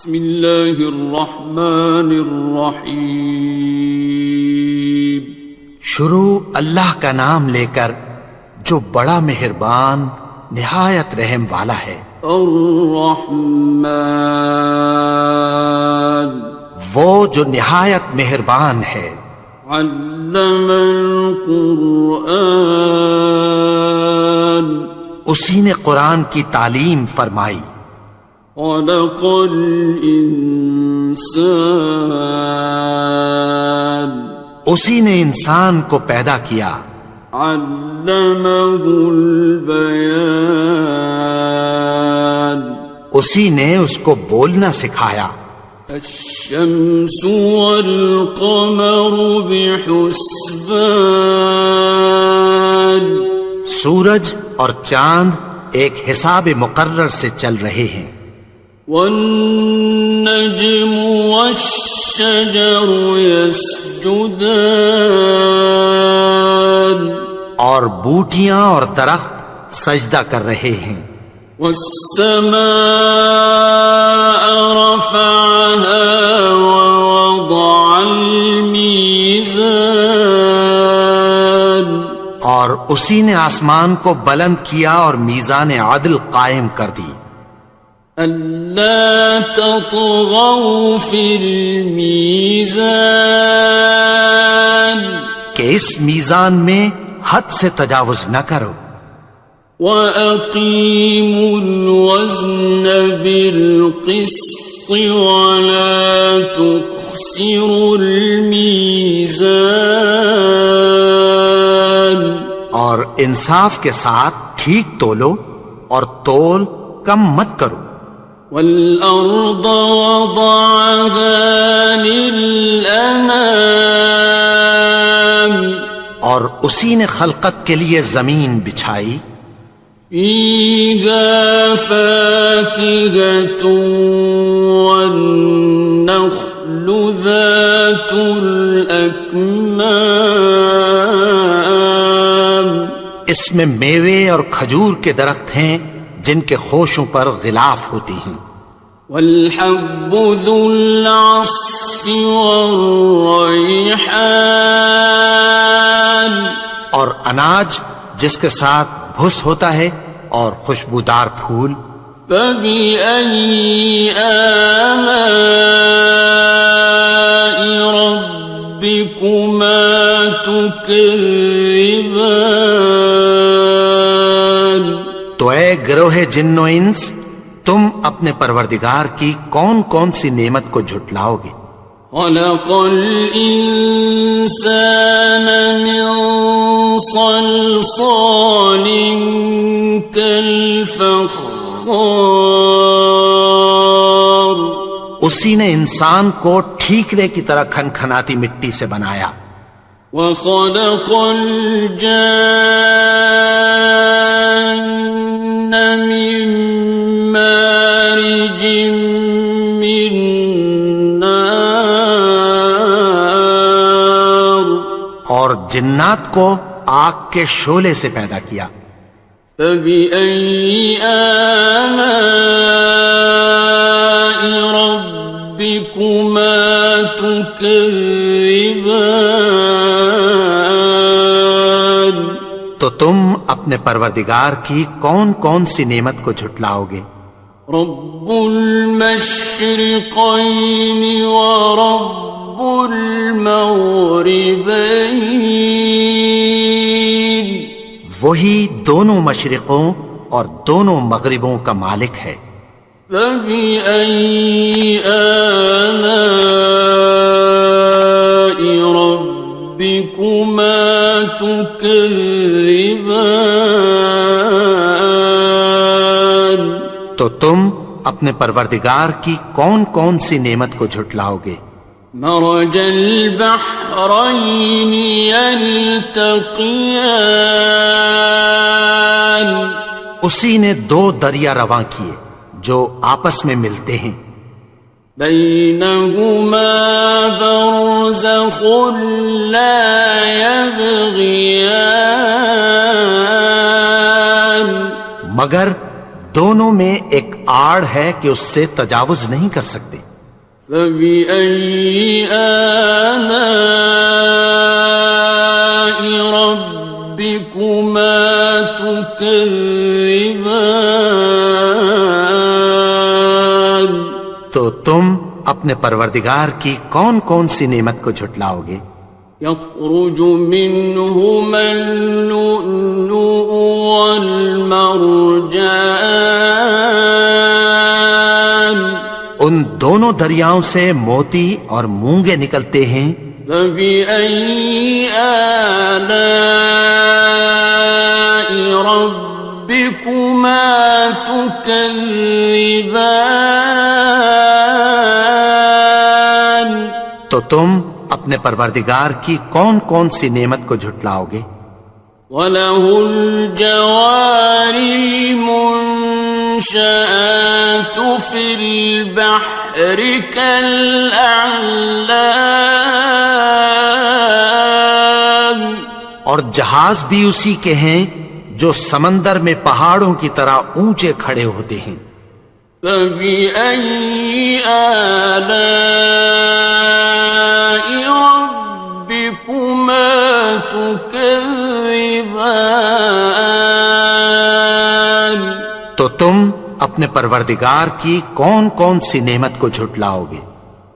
بسم اللہ الرحمن الرحیم. شروع اللہ کا نام لے کر جو بڑا مہربان نہایت رحم والا ہے. الرحمن وہ جو نہایت مہربان ہے. علم القرآن اسی نے قرآن کی تعلیم فرمائی. خلق الانسان اسی نے انسان کو پیدا کیا. علمہ البیان اسی نے اس کو بولنا سکھایا. الشمس والقمر بحسبان سورج اور چاند ایک حساب مقرر سے چل رہے ہیں. والنجم والشجر يسجدان اور بوٹیاں اور درخت سجدہ کر رہے ہیں. والسماء رفعها ووضع الميزان اور اسی نے آسمان کو بلند کیا اور میزان عدل قائم کر دی. ألا تطغوا في الميزان کہ اس میزان میں حد سے تجاوز نہ کرو. وَأَقِيمُوا الْوَزْنَ بِالْقِسْطِ وَلَا تُخْسِرُوا الْمِيزَانَ اور انصاف کے ساتھ ٹھیک تولو اور تول کم مت کرو. وَالْأَرْضَ وَضَعَهَا لِلْأَنَامِ اور اسی نے خلقت کے لیے زمین بچھائی. فِيهَا فَاكِهَةٌ وَالنَّخْلُ ذَاتُ الْأَكْمَامِ اس میں میوے اور کھجور کے درخت ہیں جن کے خوشوں پر غلاف ہوتی ہیں. وَالْحَبُّ ذُو الْعَصْفِ وَالرَّيْحَانِ اور اناج جس کے ساتھ بھس ہوتا ہے اور خوشبودار پھول. فَبِأَيِّ آلَاءِ رَبِّكُمَا تُكَذِّبَانِ تو اے گروہ جن و انس تم اپنے پروردگار کی کون کون سی نعمت کو جھٹلاؤ گے. خَلَقَ الْإِنسَانَ مِنْ صَلْصَالٍ كَالْفَخَّارِ اسی نے انسان کو ٹھیکرے کی طرح کھنکھناتی مٹی سے بنایا. وَخَلَقَ الْجَانَّ مِن مَّارِجٍ مِّن نَّارٍ اور جنات کو آگ کے شعلے سے پیدا کیا. فَبِأَيِّ آلَاءِ رَبِّكُمَا تُكَذِّبَانِ تو تم اپنے پروردگار کی کون کون سی نعمت کو جھٹلاؤ گے. رب المشرقین ورب المغربین وہی دونوں مشرقوں اور دونوں مغربوں کا مالک ہے. فَبِأَيِّ آلَاءِ رَبِّكُمَا تُكَذِّبَانِ تو تم اپنے پروردگار کی کون کون سی نعمت کو جھٹلاؤ گے. مرج البحرین یلتقیان اسی نے دو دریا رواں کیے جو آپس میں ملتے ہیں. بینہما برزخ لا یبغیان مگر دونوں میں ایک آڑ ہے کہ اس سے تجاوز نہیں کر سکتے۔ فبأي آلاء ربكما تكذبان؟ تو تم اپنے پروردگار کی کون کون سی نعمت کو جھٹلاؤ گے؟ يخرج منهما اللؤلؤ والمرجان، ان دونوں دریاؤں سے موتی اور مونگے نکلتے ہیں۔ فبأي آلاء ربكما تكذبان؟ تو تم اپنے پروردگار کی کون کون سی نعمت کو جھٹلاؤ گے؟ وَلَهُ الْجَوَارِ الْمُنشَآتُ فِي الْبَحْرِ كَالْأَعْلَامِ، اور جہاز بھی اسی کے ہیں جو سمندر میں پہاڑوں کی طرح اونچے کھڑے ہوتے ہیں۔ فَبِأَيِّ آلَاءِ رَبِّكُمَا تُكَذِّبَانِ؟ تو تم اپنے پروردگار کی کون کون سی نعمت کو جھٹلاؤ گے؟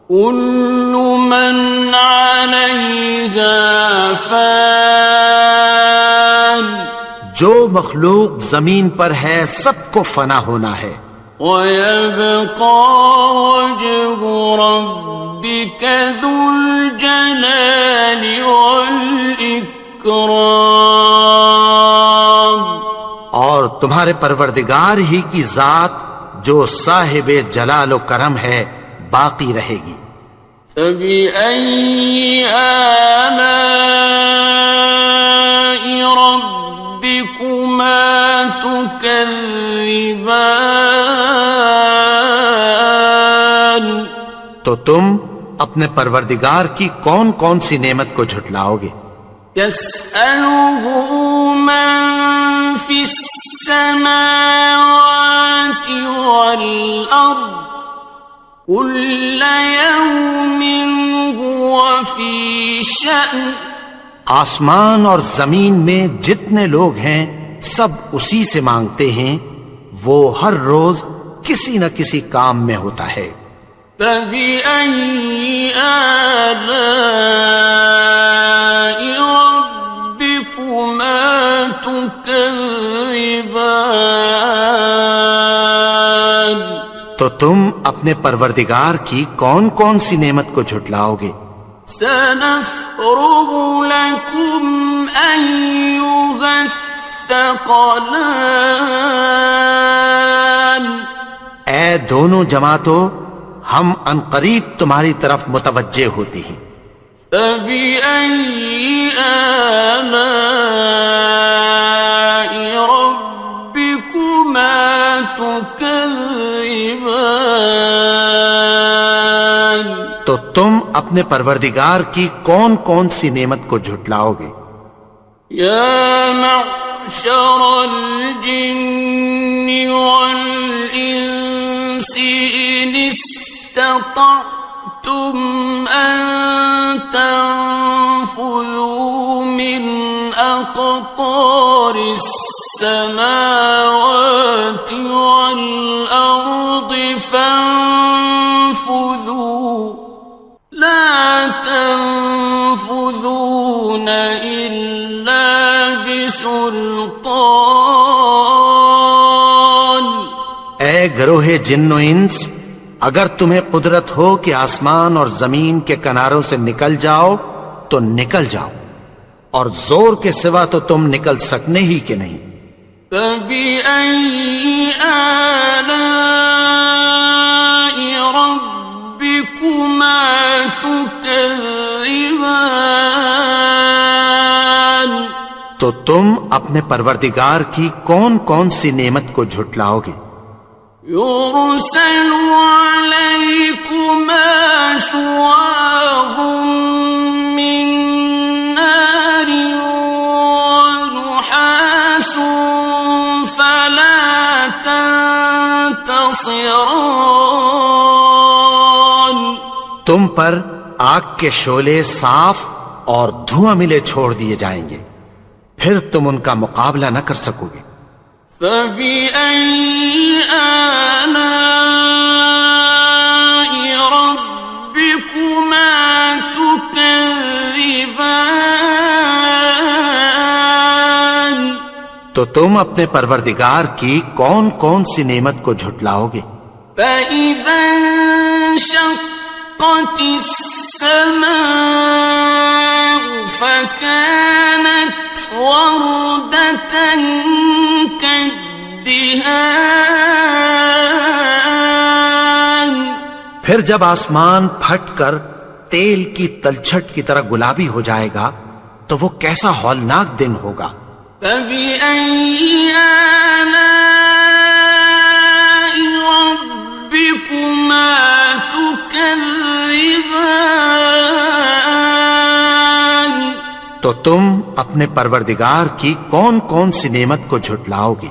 كُلُّ مَنْ عَلَيْهَا فَانٍ، جو مخلوق زمین پر ہے سب کو فنا ہونا ہے۔ وَيَبْقَى وَجْهُ رَبِّكَ ذُو الْجَلَالِ وَالْإِكْرَامِ، اور تمہارے پروردگار ہی کی ذات جو صاحب جلال و کرم ہے باقی رہے گی۔ فَبِأَيِّ آلَاءِ رَبِّكُمَا تُكَذِّبَانِ؟ تو تم اپنے پروردگار کی کون کون سی نعمت کو جھٹلاؤ گے؟ يَسْأَلُهُ مَن فِي السَّمَاوَاتِ وَالْأَرْضِ كُلَّ يَوْمٍ هُوَ فِي شَأْنٍ، آسمان اور زمین میں جتنے لوگ ہیں سب اسی سے مانگتے ہیں، وہ ہر روز کسی نہ کسی کام میں ہوتا ہے۔ فَبِأَيِّ آلَاءِ رَبِّكُمَا تُكَذِّبَانِ؟ تو تم اپنے پروردگار کی کون کون سی نعمت کو جھٹلاؤ گے؟ سَنَفْرُغُ لَكُمْ أَيُّهَ الثَّقَلَانِ، اے دونوں جماعتوں، ہم عنقریب تمہاری طرف متوجہ ہوتے ہیں۔ فَبِأَيِّ آلَاءِ رَبِّكُمَا تُكَذِّبَانِ؟ تو تم اپنے پروردگار کی کون کون سی نعمت کو جھٹلاؤ گے؟ يَا مَعْشَرَ الْجِنِّ وَالْإِنسِ إِنِ اسْتَطَعْتُمْ أَن تَنفُذُوا مِنْ أَقْطَارِ السَّمَاوَاتِ وَالْأَرْضِ فَانفُذُوا لَا تَنفُذُونَ إِلَّا بِسُلْطَانٍ۔ اے گروہ جن و انس، اگر تمہیں قدرت ہو کہ آسمان اور زمین کے کناروں سے نکل جاؤ تو نکل جاؤ، اور زور کے سوا تو تم نکل سکنے ہی کہ نہیں۔ فَبِأَيِّ آلَاءِ رَبِّكُمَا تُكَذِّبَانِ؟ تو تم اپنے پروردگار کی کون کون سی نعمت کو جھٹلاؤ گے؟ يُرْسَلُ عَلَيْكُمَا شُوَاظٌ مِّن نَّارٍ وَنُحَاسٌ فَلَا تَنتَصِرَانِ؟ تم پر آگ کے شعلے صاف اور دھواں ملے چھوڑ دیے جائیں گے، پھر تم ان کا مقابلہ نہ کر سکو گے۔ فَبِأَيِّ آلَاءِ رَبِّكُمَا تُكَذِّبَانِ، تو تم اپنے پروردگار کی کون کون سی نعمت کو جھٹلاؤ گے؟ فَإِذَا انشَقَّتِ السَّمَاءُ فَكَانَتْ وَرْدَةً كَالدِّهَانِ، پھر جب آسمان پھٹ کر تیل کی تلچھٹ کی طرح گلابی ہو جائے گا تو وہ کیسا ہولناک دن ہوگا۔ فَبِأَيِّ آلَاءِ رَبِّكُمَا تُكَذِّبَانِ، تو تم اپنے پروردگار کی کون کون سی نعمت کو جھٹلاؤ گے؟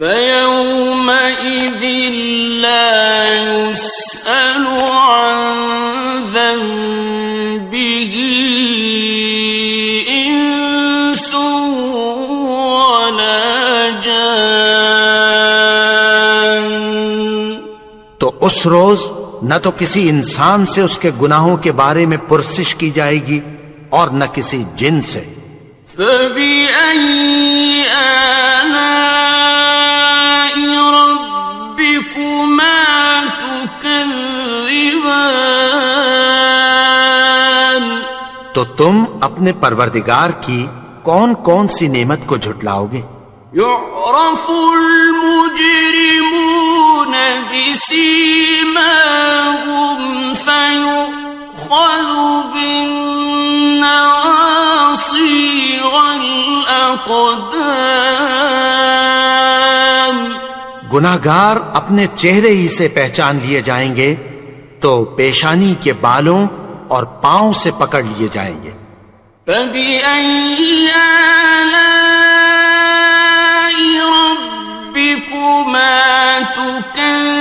فَيَوْمَئِذٍ لَا يُسْأَلُ عَنْ ذَنبِهِ إِنسٌ وَلَا جَانٌ، تو اس روز نہ تو کسی انسان سے اس کے گناہوں کے بارے میں پرسش کی جائے گی اور نہ کسی جن سے۔ فَبِأَيِّ آلَاءِ رَبِّكُمَا تُكَذِّبَانِ، تو تم اپنے پروردگار کی کون کون سی نعمت کو جھٹلاؤ گے؟ يُعْرَفُ الْمُجْرِمُونَ بِسِيمَاهُمْ فَيُؤْخَذُ بِالنَّوَاصِي وَالْأَقْدَامِ، گناہگار اپنے چہرے ہی سے پہچان لیے جائیں گے تو پیشانی کے بالوں اور پاؤں سے پکڑ لیے جائیں گے۔ فَبِأَيِّ آلَاءِ رَبِّكُمَا تُكَذِّبَانِ،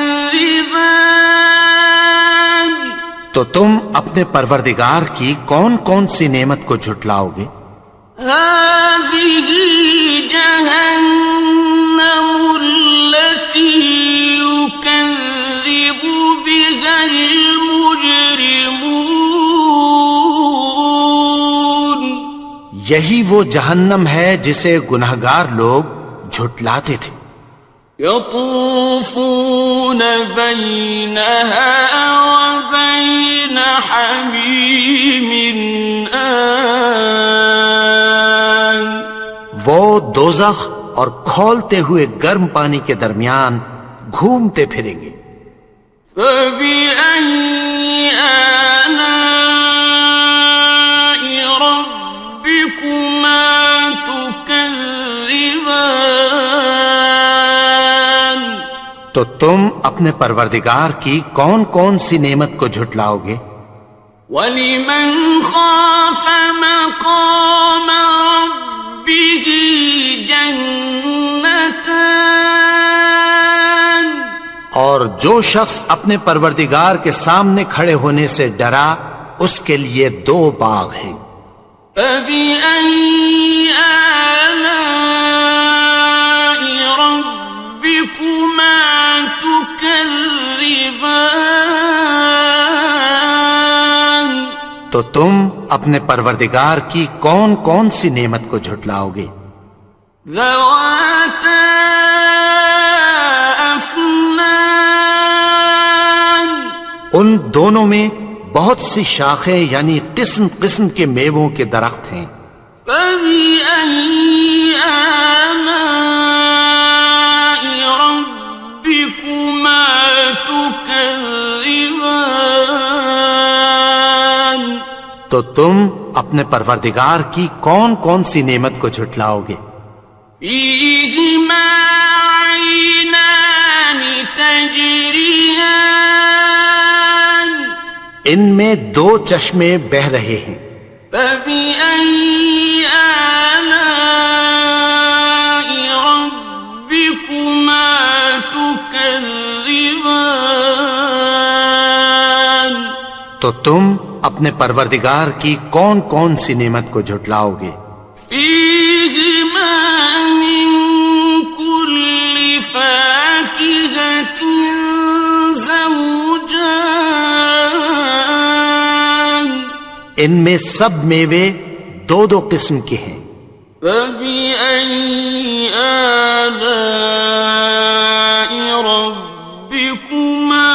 تو تم اپنے پروردگار کی کون کون سی نعمت کو جھٹلاؤ گے؟ هَٰذِهِ جَهَنَّمُ الَّتِي يُكَذِّبُ بِهَا الْمُجْرِمُونَ، یہی وہ جہنم ہے جسے گناہگار لوگ جھٹلاتے تھے۔ يَطُوفُونَ بَيْنَهَا وَبَيْنَ حَمِيمٍ آنٍ، وہ دوزخ اور کھولتے ہوئے گرم پانی کے درمیان گھومتے پھریں گے۔ فَبِأَيِّ آلَاءِ رَبِّكُمَا تُكَذِّبَانِ، تو تم اپنے پروردگار کی کون کون سی نعمت کو جھٹلاؤ گے؟ وَلِمَنْ خَافَ مَقَامَ رَبِّهِ جَنَّتَانِ، اور جو شخص اپنے پروردگار کے سامنے کھڑے ہونے سے ڈرا اس کے لیے 2 باغ ہیں۔ فَبِأَيِّ آلَاءِ رَبِّكُمَا تُكَذِّبَانِ، تو تم اپنے پروردگار کی کون کون سی نعمت کو جھٹلاؤ گے؟ ذَوَاتَا أَفْنَانٍ، ان دونوں میں بہت سی شاخیں یعنی قسم قسم کے میووں کے درخت ہیں۔ فَبِأَيِّ آلَاءِ رَبِّكُمَا تُكَذِّبَانِ، تو تم اپنے پروردگار کی کون کون سی نعمت کو جھٹلاؤ گے؟ فِيهِمَا عَيْنَانِ تَجْرِيَانِ، ان میں 2 چشمے بہ رہے ہیں۔ فَبِأَيِّ آلَاءِ رَبِّكُمَا تُكَذِّبَانِ، تو تم اپنے پروردگار کی کون کون سی نعمت کو جھٹلاؤ گے؟ فیہما من کل فاکہۃ زوجان، ان میں سب میوے دو دو قسم کے ہیں۔ فبأي آلاء ربكما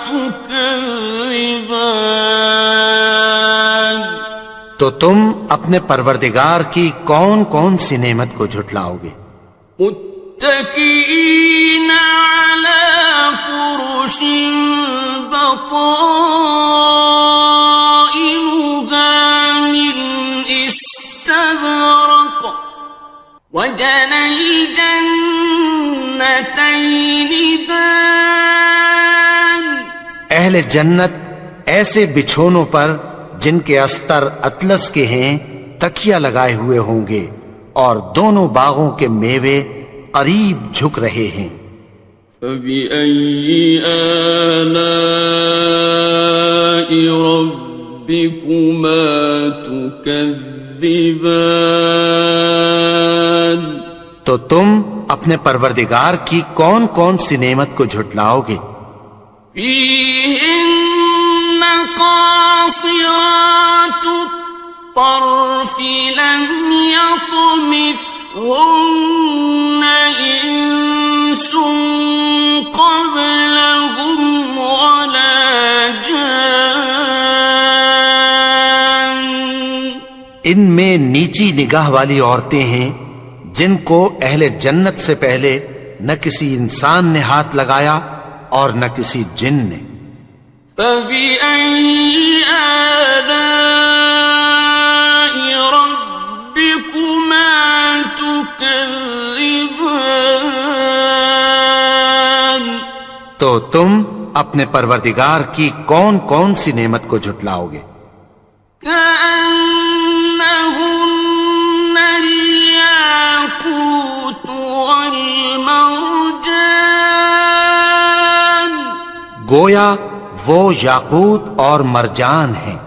تكذبان، تو تم اپنے پروردگار کی کون کون سی نعمت کو جھٹلاؤ گے؟ متكئين على فرش بطائنها من استبرق، وجنى الجنتين دان، اہل جنت ایسے بچھونوں پر جن کے استر اطلس کے ہیں تکیہ لگائے ہوئے ہوں گے، اور دونوں باغوں کے میوے قریب جھک رہے ہیں۔ فبأي آلاء ربكما تكذبان، تو تم اپنے پروردگار کی کون کون سی نعمت کو جھٹلاؤ گے؟ فيهن قاصرات الطرف لم يطمثهن إنس قبلهم ولا جان، ان میں نیچی نگاہ والی عورتیں ہیں جن کو اہل جنت سے پہلے نہ کسی انسان نے ہاتھ لگایا اور نہ کسی جن نے۔ فبأي آلاء ربكما تكذبان، تو تم اپنے پروردگار کی کون کون سی نعمت کو جھٹلاؤ گے؟ كأنهن الياقوت والمرجان، گویا وہ یاقوت اور مرجان ہیں۔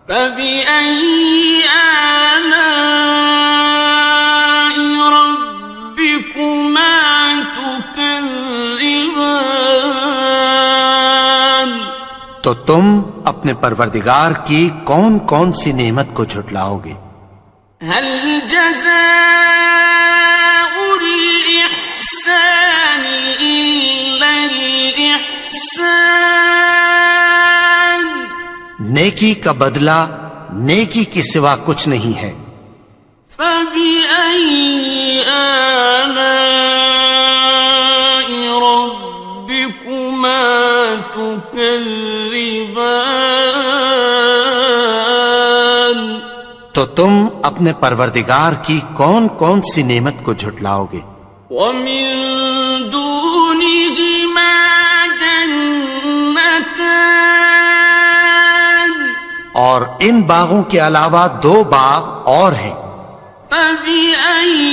فبأي آلاء ربكما تكذبان، تو تم اپنے پروردگار کی کون کون سی نعمت کو جھٹلاؤ گے؟ هل جزاء الإحسان إلا الإحسان، نیکی کا بدلہ نیکی کے سوا کچھ نہیں ہے۔ فبأي آلاء ربكما تكذبان، تو تم اپنے پروردگار کی کون کون سی نعمت کو جھٹلاؤ گے؟ ومن دونهما جنتان، اور ان باغوں کے علاوہ دو باغ اور ہیں۔ فبأي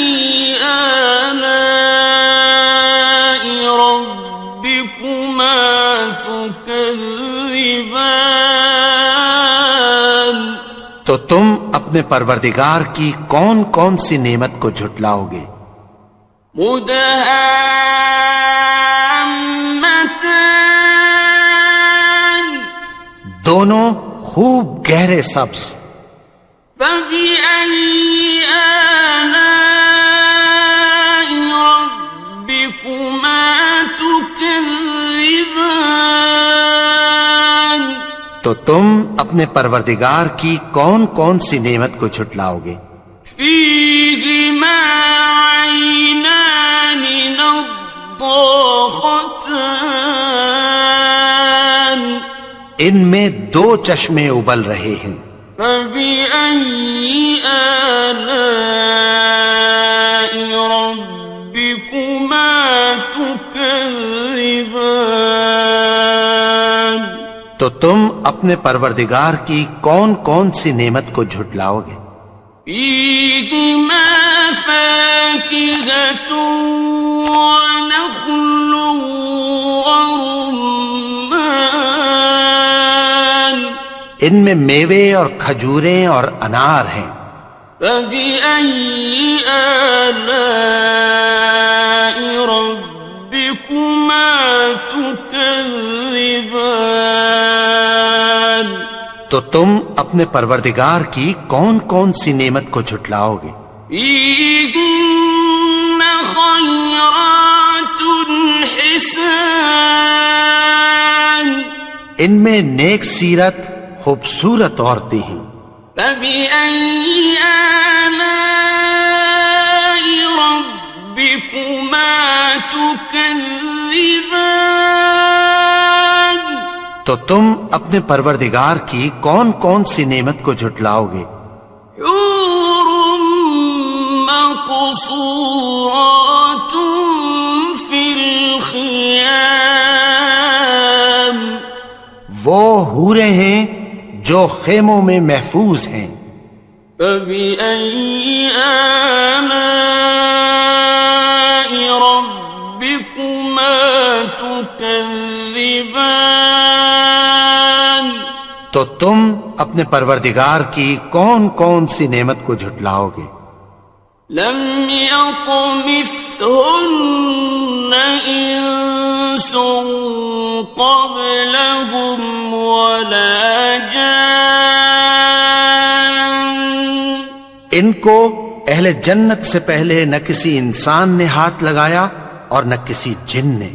آلاء ربكما تكذبان، تو تم اپنے پروردگار کی کون کون سی نعمت کو جھٹلاؤ گے؟ مدهامتان، دونوں خوب گہرے سبز۔ فبأي آلاء ربكما تكذبان، تو تم اپنے پروردگار کی کون کون سی نعمت کو جھٹلاؤ گے؟ فيهما عينان نضاختان، ان میں دو چشمے ابل رہے ہیں۔ فبأي آلاء ربكما تكذبان، تو تم اپنے پروردگار کی کون کون سی نعمت کو جھٹلاؤ گے؟ فيهما فاكهة ونخل ورمان، ان میں میوے اور کھجوریں اور انار ہیں۔ فبأي آلاء ربكما تكذبان؟ تو تم اپنے پروردگار کی کون کون سی نعمت کو جھٹلاؤ گے؟ فيهن خيرات حسان، ان میں نیک سیرت خوبصورت عورتیں ہیں۔ فبأي آلاء ربكما تكذبان؟ تو تم اپنے پروردگار کی کون کون سی نعمت کو جھٹلاؤ گے؟ حور مقصورات في الخيام، وہ حوریں ہیں جو خیموں میں محفوظ ہیں۔ فبأي آلاء ربكما تكذبان؟ تو تم اپنے پروردگار کی کون کون سی نعمت کو جھٹلاؤ گے؟ لم يطمثهن إنس قبلهم ولا جان، ان کو اہل جنت سے پہلے نہ کسی انسان نے ہاتھ لگایا اور نہ کسی جن نے۔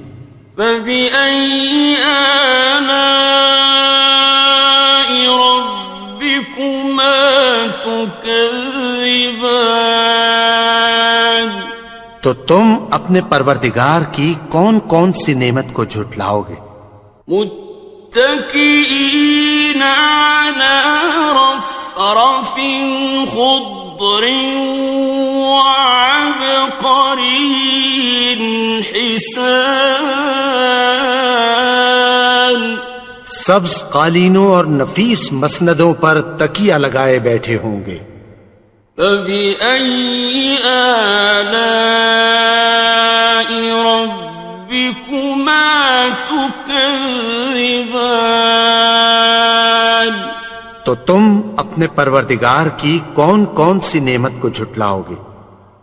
فبأي آلاء ربكما تكذبان؟ تو تم اپنے پروردگار کی کون کون سی نعمت کو جھٹلاؤ گے؟ متكئين على رفرف خضر وعبقري حسان، سبز قالینوں اور نفیس مسندوں پر تکیہ لگائے بیٹھے ہوں گے۔ فبأي آلاء ربكما تكذبان؟ تو تم اپنے پروردگار کی کون کون سی نعمت کو جھٹلاؤ گے؟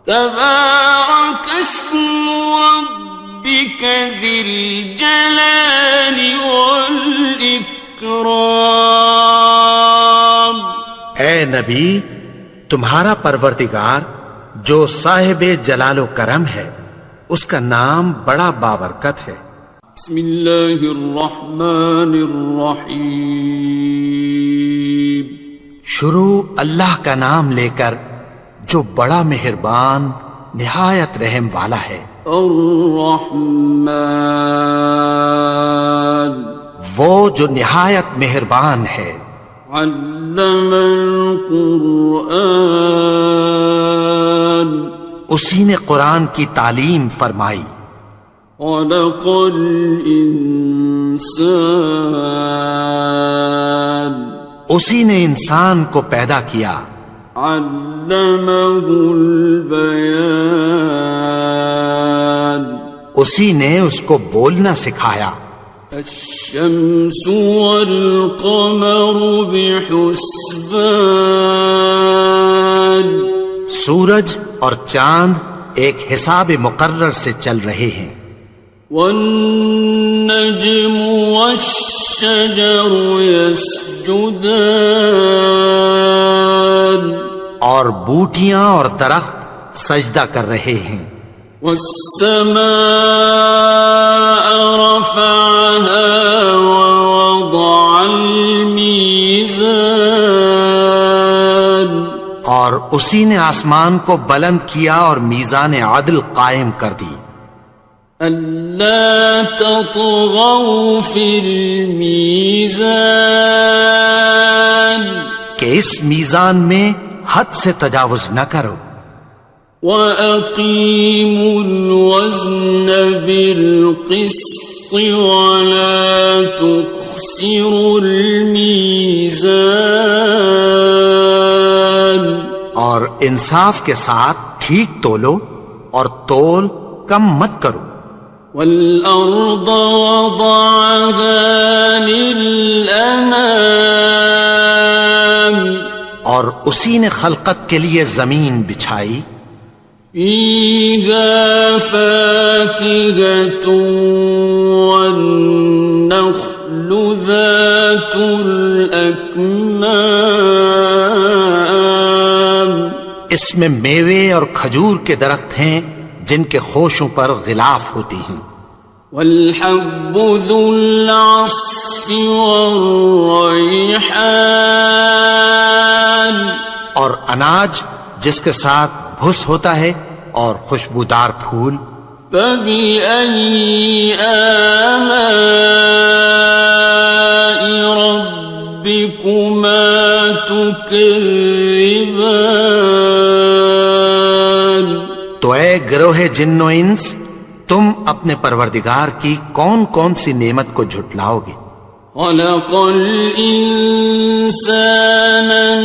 تبارك اسم ربك ذي الجلال والإكرام۔ اے نبی، تمہارا پروردگار جو صاحب جلال و کرم ہے، اس کا نام بڑا بابرکت ہے۔ بسم اللہ الرحمن الرحیم، شروع اللہ کا نام لے کر جو بڑا مہربان نہایت رحم والا ہے۔ الرحمن، وہ جو نہایت مہربان ہے۔ علم القرآن، اسی نے قرآن کی تعلیم فرمائی۔ خلق الانسان، اسی نے انسان کو پیدا کیا۔ علمہ البیان، اسی نے اس کو بولنا سکھایا۔ الشمس والقمر بحسبان، سورج اور چاند ایک حساب مقرر سے چل رہے ہیں۔ والنجم والشجر يسجدان، اور بوٹیاں اور درخت سجدہ کر رہے ہیں۔ والسماء رفعها ووضع الميزان، اور اسی نے آسمان کو بلند کیا اور میزان عدل قائم کر دی۔ ألا تطغوا في الميزان، کہ اس میزان میں حد سے تجاوز نہ کرو۔ وَأَقِيمُوا الْوَزْنَ بِالْقِسْطِ وَلَا تُخْسِرُوا الْمِيزَانَ، اور انصاف کے ساتھ ٹھیک تولو اور تول کم مت کرو۔ وَالْأَرْضَ وَضَعَهَا لِلْأَنَامِ، اور اسی نے خلقت کے لیے زمین بچھائی، فيها فاكهة والنخل ذات الأكمام، اس میں میوے اور کھجور کے درخت ہیں جن کے خوشوں پر غلاف ہوتی ہیں، والحب ذو العصف والریحان، اور اناج جس کے ساتھ بھس ہوتا ہے اور خوشبودار پھول، فبأي آلاء ربكما تكذبان، تو اے گروہ جن و انس، تم اپنے پروردگار کی کون کون سی نعمت کو جھٹلاؤ گے؟ خلق الإنسان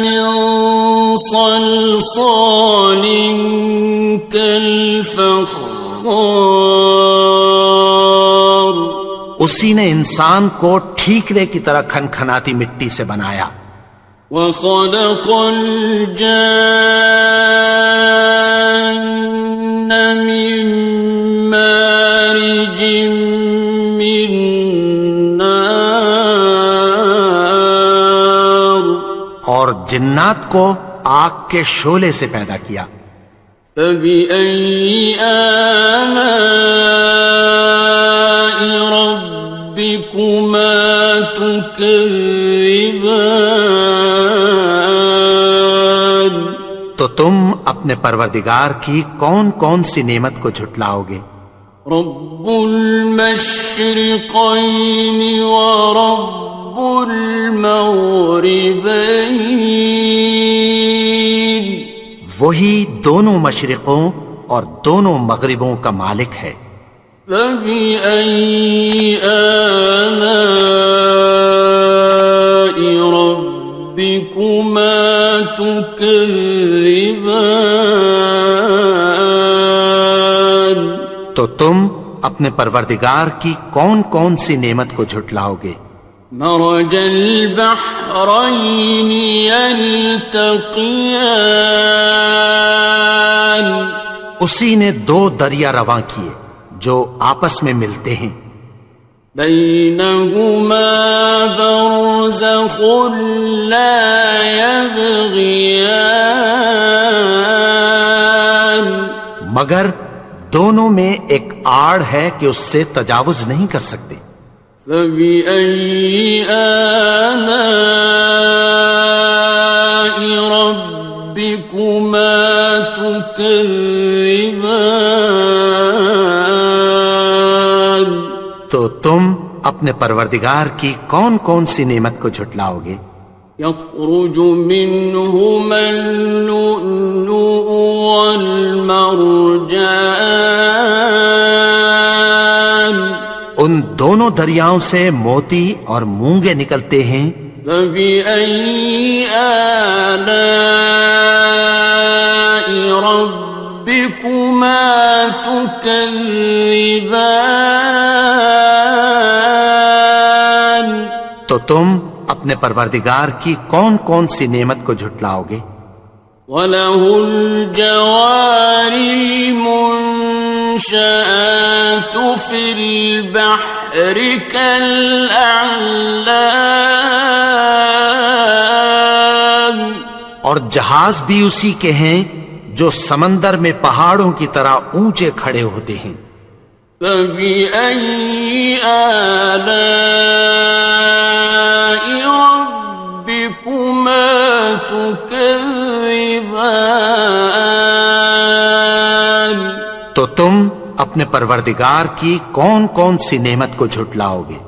من صلصال كالفخار، اسی نے انسان کو ٹھیکرے کی طرح کھنکھناتی مٹی سے بنایا، وخلق الجان من مارج من نار، اور جنات کو آگ کے شعلے سے پیدا کیا، فبأي آلاء ربكما تكذبان، تو تم اپنے پروردگار کی کون کون سی نعمت کو جھٹلاؤ گے؟ رب المشرقين ورب المغربين، وہی دونوں مشرقوں اور دونوں مغربوں کا مالک ہے، فبأي آلاء ربكما تكذبان، تو تم اپنے پروردگار کی کون کون سی نعمت کو جھٹلاؤ گے؟ مرج البحرين يلتقيان، اسی نے دو دریا رواں کیے جو آپس میں ملتے ہیں، بينهما برزخ لا يبغيان، مگر دونوں میں ایک آڑ ہے کہ اس سے تجاوز نہیں کر سکتے، فبأي آلاء ربكما تكذبان، تو تم اپنے پروردگار کی کون کون سی نعمت کو جھٹلاؤ گے؟ يخرج منهما اللؤلؤ والمرجان، ان دونوں دریاؤں سے موتی اور مونگے نکلتے ہیں، فبأي آلاء ربكما تكذبان، تو تم اپنے پروردگار کی کون کون سی نعمت کو جھٹلاؤ گے؟ وَلَهُ الْجَوَارِ الْمُنشَآتُ فِي الْبَحْرِ كَالْأَعْلَامِ، اور جہاز بھی اسی کے ہیں جو سمندر میں پہاڑوں کی طرح اونچے کھڑے ہوتے ہیں، فَبِأَيِّ آلَاءِ رَبِّكُمَا تُكَذِّبَانِ، تو تم اپنے پروردگار کی کون کون سی نعمت کو جھٹلاؤ گے؟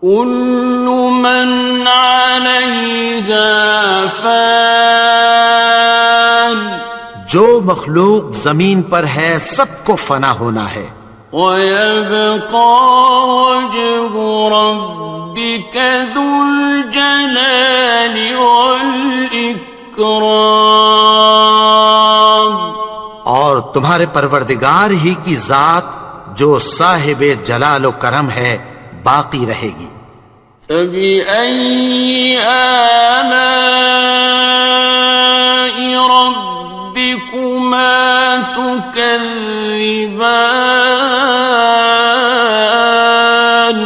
كُلُّ مَنْ عَلَيْهَا فَانٍ، جو مخلوق زمین پر ہے سب کو فنا ہونا ہے، وَيَبْقَى وَجْهُ رَبِّكَ ذُو الْجَلَالِ وَالْإِكْرَامِ، اور تمہارے پروردگار ہی کی ذات جو صاحب جلال و کرم ہے باقی رہے گی، فَبِأَيِّ آلَاءِ تكذبان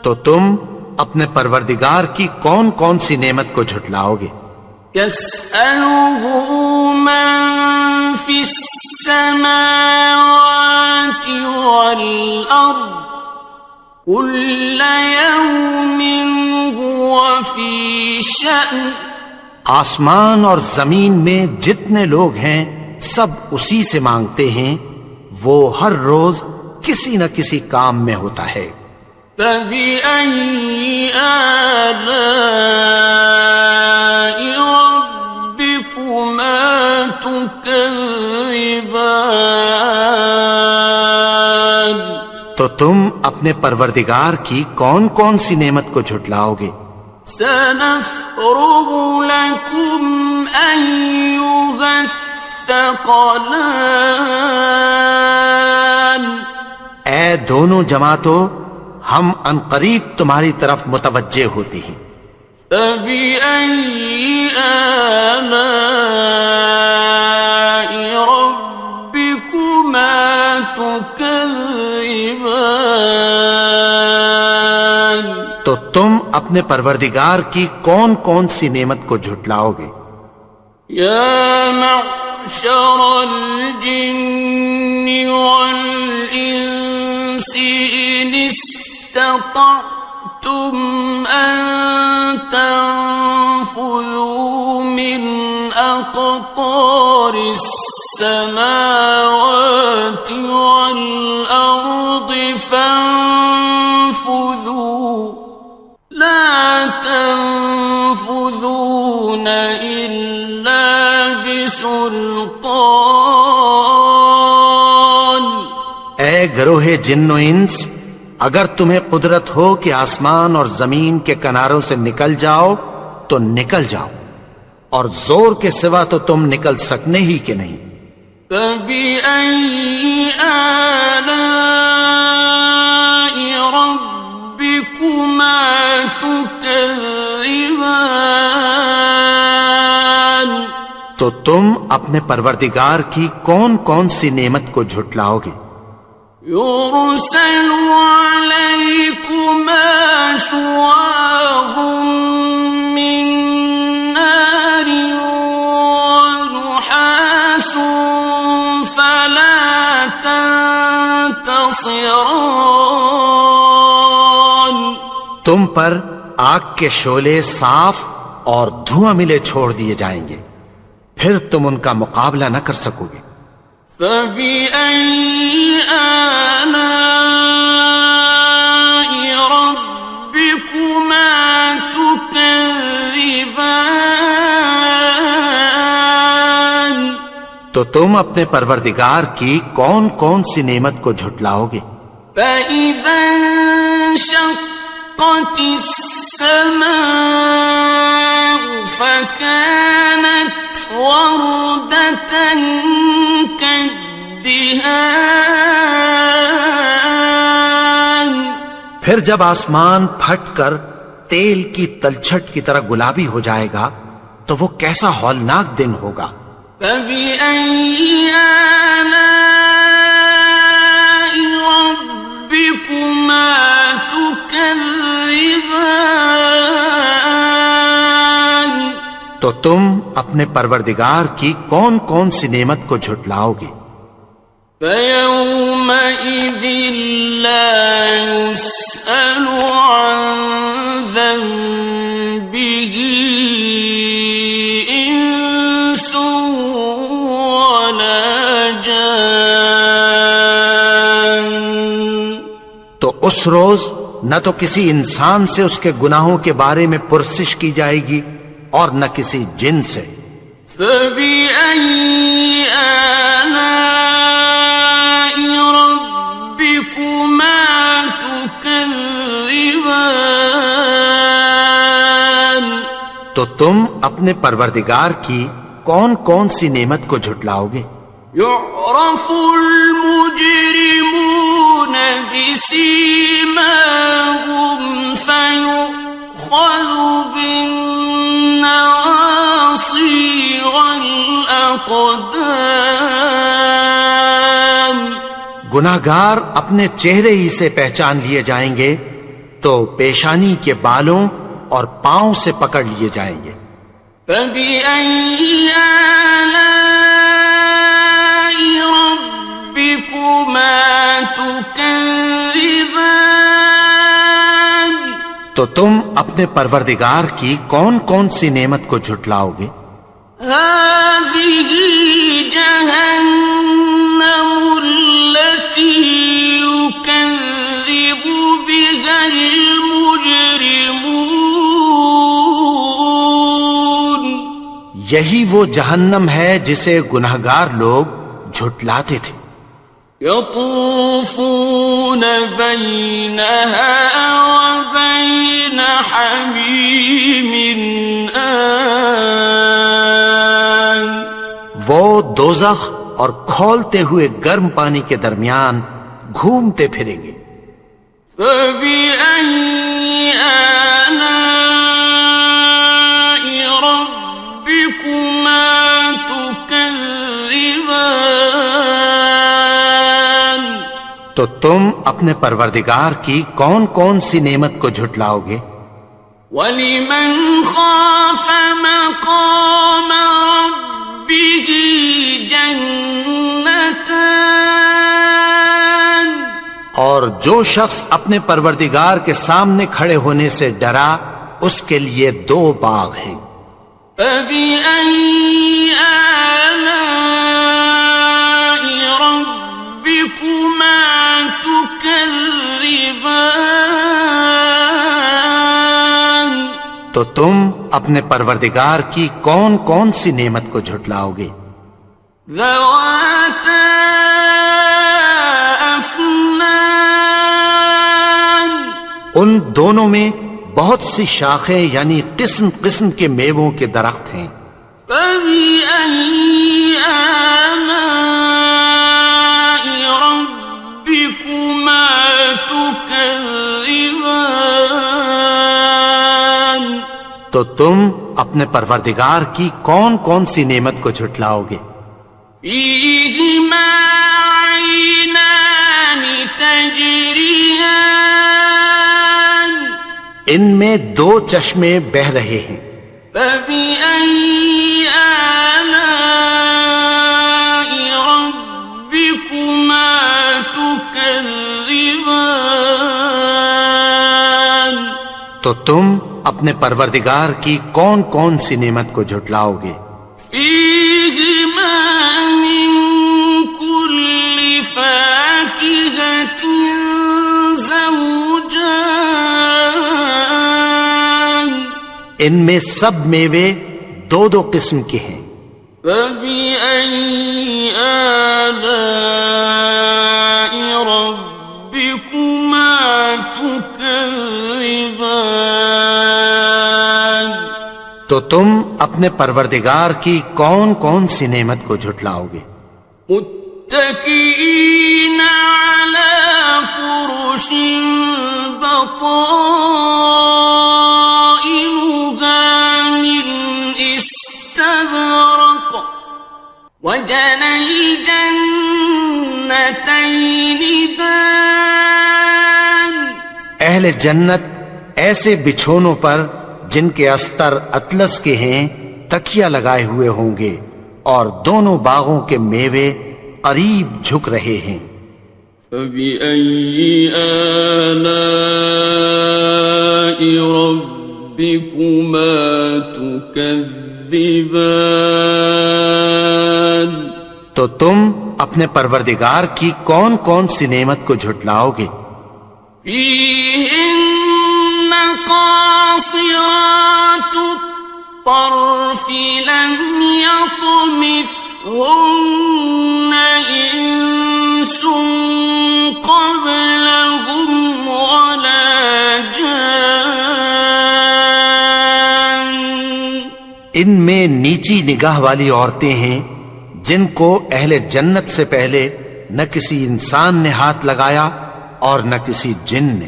تو تم اپنے پروردگار کی کون کون سی نعمت کو جھٹلاؤ گے؟ يسأله من في السماوات والأرض كل يوم هو في شأن آسمان اور زمین میں جتنے لوگ ہیں سب اسی سے مانگتے ہیں، وہ ہر روز کسی نہ کسی کام میں ہوتا ہے۔ فبأي آلاء ربكما تكذبان تو تم اپنے پروردگار کی کون کون سی نعمت کو جھٹلاؤ گے؟ سنفرغ لكم أيها الثقلان اے دونوں جماعتوں، ہم عنقریب تمہاری طرف متوجہ ہوتے ہیں۔ فبأي آلاء ربكما تكذبان تو تم اپنے پروردگار کی کون کون سی نعمت کو جھٹلاؤ گے؟ يا معشر الجن والإنس إن استطعتم أن تنفذوا من أقطار السماوات والأرض فانفذوا لا تنفذون إلا بسلطان اے گروہ جن و انس، اگر تمہیں قدرت ہو کہ آسمان اور زمین کے کناروں سے نکل جاؤ تو نکل جاؤ، اور زور کے سوا تو تم نکل سکنے ہی کہ نہیں۔ فبأي آلاء ربكما تكذبان تو تم اپنے پروردگار کی کون کون سی نعمت کو جھٹلاؤ گے؟ يرسل عليكما شواظ من نار ونحاس فلا تنتصران تم پر آگ کے شعلے صاف اور دھواں ملے چھوڑ دیے جائیں گے، پھر تم ان کا مقابلہ نہ کر سکو گے۔ فبأي آلاء ربكما تكذبان تو تم اپنے پروردگار کی کون کون سی نعمت کو جھٹلاؤ گے؟ فإذا انشقت السماء فكانت وردة كالدهان پھر جب آسمان پھٹ کر تیل کی تلچھٹ کی طرح گلابی ہو جائے گا تو وہ کیسا ہولناک دن ہوگا۔ فبأي آلاء ربكما تكذبان تو تم اپنے پروردگار کی کون کون سی نعمت کو جھٹلاؤ گے؟ فيومئذ لا يسأل عن ذنبه إنس ولا جان تو اس روز نہ تو کسی انسان سے اس کے گناہوں کے بارے میں پرسش کی جائے گی اور نہ کسی جن سے۔ فبأي آلاء ربكما تكذبان تو تم اپنے پروردگار کی کون کون سی نعمت کو جھٹلاؤ گے؟ يعرف المجرمون بسيماهم فيؤخذ بالنواصي والأقدام گناہگار اپنے چہرے ہی سے پہچان لیے جائیں گے تو پیشانی کے بالوں اور پاؤں سے پکڑ لیے جائیں گے۔ فَبِأَيِّ آلَاءِ رَبِّكُمَا تُكَذِّبَانِ؟ تو تم اپنے پروردگار کی کون کون سی نعمت کو جھٹلاؤ گے؟ هَٰذِهِ جَهَنَّمُ الَّتِي يُكَذِّبُ بِهَا الْمُجْرِمُونَ۔ یہی وہ جہنم ہے جسے گناہگار لوگ جھٹلاتے تھے۔ يطوفون بينها وبين حميم آن۔ وہ دوزخ اور کھولتے ہوئے گرم پانی کے درمیان گھومتے پھریں گے۔ فَبِأَيِّ آلَاءِ رَبِّكُمَا تُكَذِّبَانِ؟ تو تم اپنے پروردگار کی کون کون سی نعمت کو جھٹلاؤ گے؟ وَلِمَنْ خَافَ مَقَامَ رَبِّهِ جَنَّتَانِ؟ اور جو شخص اپنے پروردگار کے سامنے کھڑے ہونے سے ڈرا اس کے لیے 2 باغ ہیں۔ فَبِأَيِّ آلَاءِ رَبِّكُمَا تُكَذِّبَانِ؟ تو تم اپنے پروردگار کی کون کون سی نعمت کو جھٹلاؤ گے؟ ذَوَاتَا أَفْنَانٍ؟ ان دونوں میں بہت سی شاخیں یعنی قسم قسم کے میووں کے درخت ہیں۔ فَبِأَيِّ آلَاءِ رَبِّكُمَا تُكَذِّبَانِ؟ تو تم اپنے پروردگار کی کون کون سی نعمت کو جھٹلاؤ گے؟ فِيهِمَا عَيْنَانِ تَجْرِيَانِ؟ ان میں 2 چشمے بہ رہے ہیں۔ فَبِأَيِّ آلَاءِ رَبِّكُمَا تُكَذِّبَانِ؟ تو تم اپنے پروردگار کی کون کون سی نعمت کو جھٹلاؤ گے؟ فِيهِمَا مِن كُلِّ فَاكِهَةٍ زَوْجَانِ؟ ان میں سب میوے 2 قسم کے ہیں۔ فَبِأَيِّ آلَاءِ رَبِّكُمَا تُكَذِّبَانِ؟ تو تم اپنے پروردگار کی کون کون سی نعمت کو جھٹلاؤ گے؟ متكئين على فرش بطائنها من استبرق وجنى الجنتين دان۔ اہل جنت ایسے بچھونوں پر جن کے استر اطلس کے ہیں تکیہ لگائے ہوئے ہوں گے اور دونوں باغوں کے میوے قریب جھک رہے ہیں۔ فَبِأَيِّ آلَاءِ رَبِّكُمَا تُكَذِّبَانِ؟ تو تم اپنے پروردگار کی کون کون سی نعمت کو جھٹلاؤ گے؟ فِيهِنَّ قَاصِرَاتُ الطَّرْفِ لَمْ يَطْمِثْهُنَّ إِنسٌ قَبْلَهُمْ وَلَا جَانٌّ۔ ان میں نیچی نگاہ والی عورتیں ہیں جن کو اہل جنت سے پہلے نہ کسی انسان نے ہاتھ لگایا اور نہ کسی جن نے۔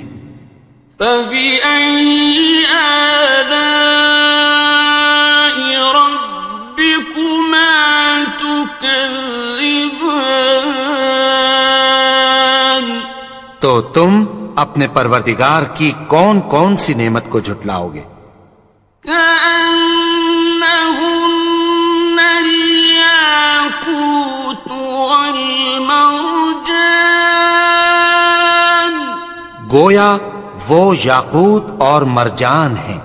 فَبِأَيِّ آلَاءِ رَبِّكُمَا تُكَذِّبَانِ؟ تو تم اپنے پروردگار کی کون کون سی نعمت کو جھٹلاؤ گے؟ كأنهن الياقوت والمرجان گویا وہ یاقوت اور مرجان ہیں۔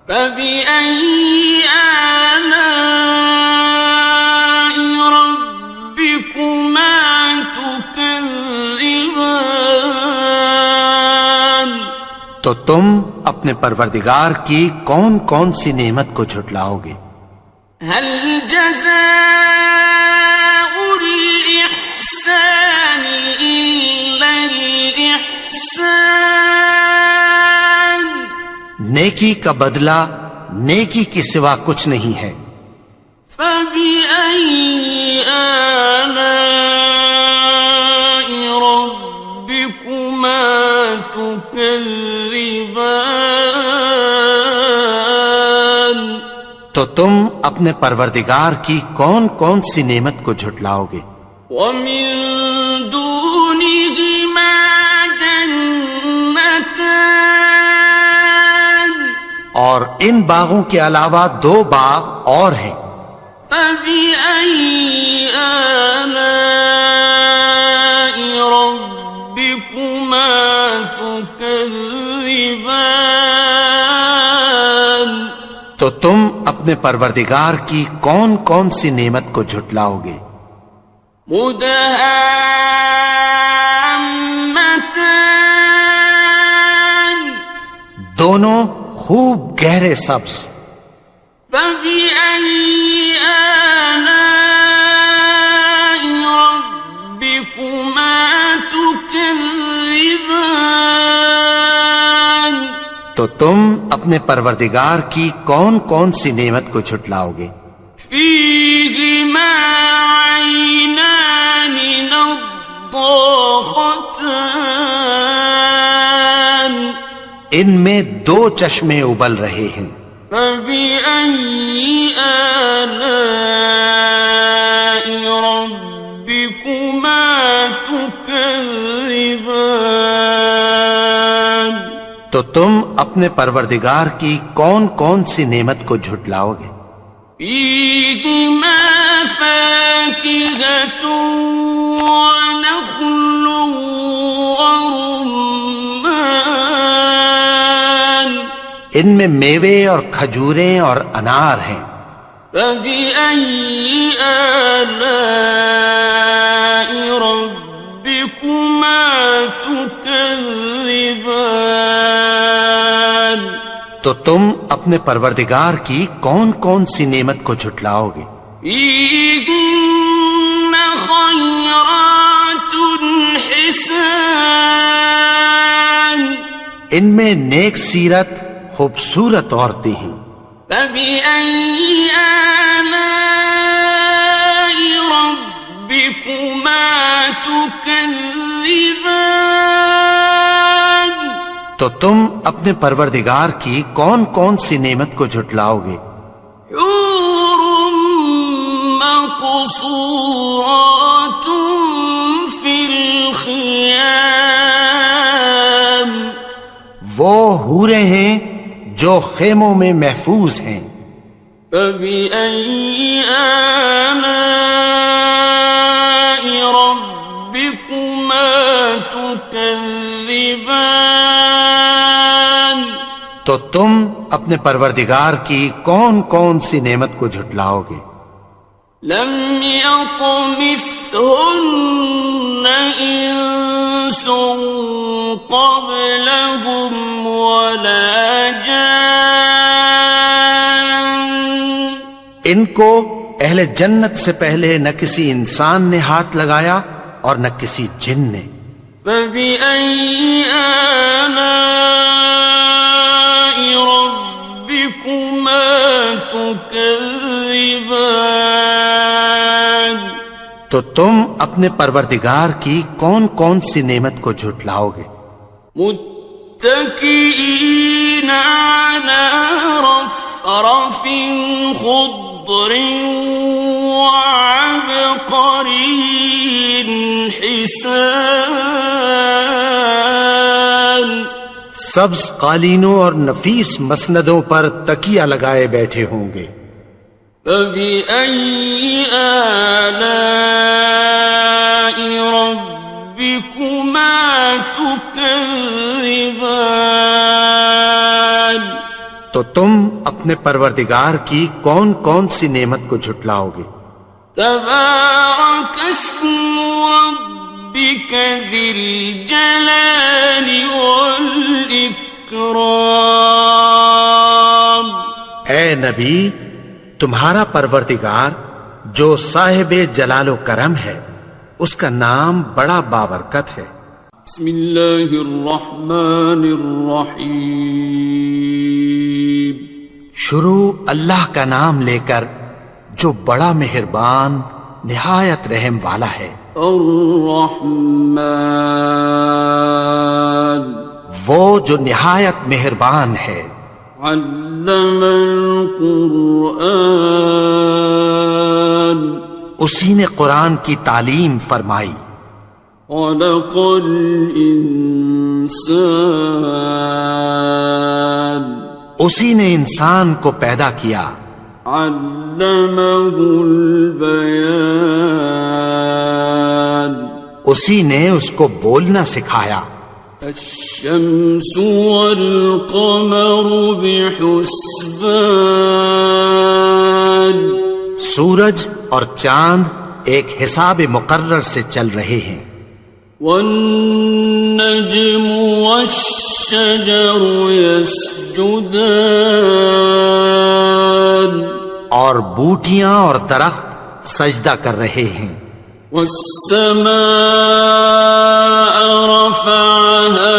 فبأي آلاء ربكما تكذبان تو تم اپنے پروردگار کی کون کون سی نعمت کو جھٹلاؤ گے؟ هل جزاء الإحسان إلا الإحسان نیکی کا بدلہ نیکی کے سوا کچھ نہیں ہے۔ فبأي آلاء ربكما تكذبان تو تم اپنے پروردگار کی کون کون سی نعمت کو جھٹلاؤ گے؟ ومن دونهما جنتان اور ان باغوں کے علاوہ دو باغ اور ہیں۔ فبأي آلاء ربكما تكذبان تو تم اپنے پروردگار کی کون کون سی نعمت کو جھٹلاؤ گے؟ مدهامتان دونوں خوب گہرے سبز۔ فبأي آلاء ربكما تكذبان تو تم اپنے پروردگار کی کون کون سی نعمت کو جھٹلاؤ گے؟ فيهما عينان نضاختان ان میں دو چشمے ابل رہے ہیں۔ فبأي آلاء ربكما تكذبان تو تم اپنے پروردگار کی کون کون سی نعمت کو جھٹلاؤ گے؟ فيهما فاكهة ونخل ورمان ان میں میوے اور کھجوریں اور انار ہیں۔ فبأي آلاء ربكما تكذبان تو تم اپنے پروردگار کی کون کون سی نعمت کو جھٹلاؤ گے؟ فيهن خيرات حسان ان میں نیک سیرت خوبصورت عورتیں ہیں۔ فبأي آلاء ربكما تكذبان تو تم اپنے پروردگار کی کون کون سی نعمت کو جھٹلاؤ گے؟ حور مقصورات في الخيام وہ حوریں ہیں جو خیموں میں محفوظ ہیں۔ فبأي آلاء ربكما تكذبان تو تم اپنے پروردگار کی کون کون سی نعمت کو جھٹلاؤ گے؟ لم يطمثهن إنس قبلهم ولا جان ان کو اہل جنت سے پہلے نہ کسی انسان نے ہاتھ لگایا اور نہ کسی جن نے۔ فبأي آلاء ربكما تكذبان تو تم اپنے پروردگار کی کون کون سی نعمت کو جھٹلاؤ گے؟ متكئين على رفرف خضر وعبقري حسان سبز قالینوں اور نفیس مسندوں پر تکیہ لگائے بیٹھے ہوں گے. فَبِأَيِّ آلَاءِ رَبِّكُمَا تُكَذِّبَانِ. تو تم اپنے پروردگار کی کون کون سی نعمت کو جھٹلاؤ گے؟ تبارک اسم ربک ذی الجلال والاکرام. اے نبی، تمہارا پروردگار جو صاحب جلال و کرم ہے، اس کا نام بڑا بابرکت ہے. بسم اللہ الرحمن الرحیم. شروع اللہ کا نام لے کر جو بڑا مہربان نہایت رحم والا ہے. الرحمن، وہ جو نہایت مہربان ہے. علم القرآن، اسی نے قرآن کی تعلیم فرمائی. خلق الانسان، اسی نے انسان کو پیدا کیا. علمہ البیان، اسی نے اس کو بولنا سکھایا. الشمس والقمر بحسبان، سورج اور چاند ایک حساب مقرر سے چل رہے ہیں. والنجم والشجر يسجدان، اور بوٹیاں اور درخت سجدہ کر رہے ہیں. والسماء رفعها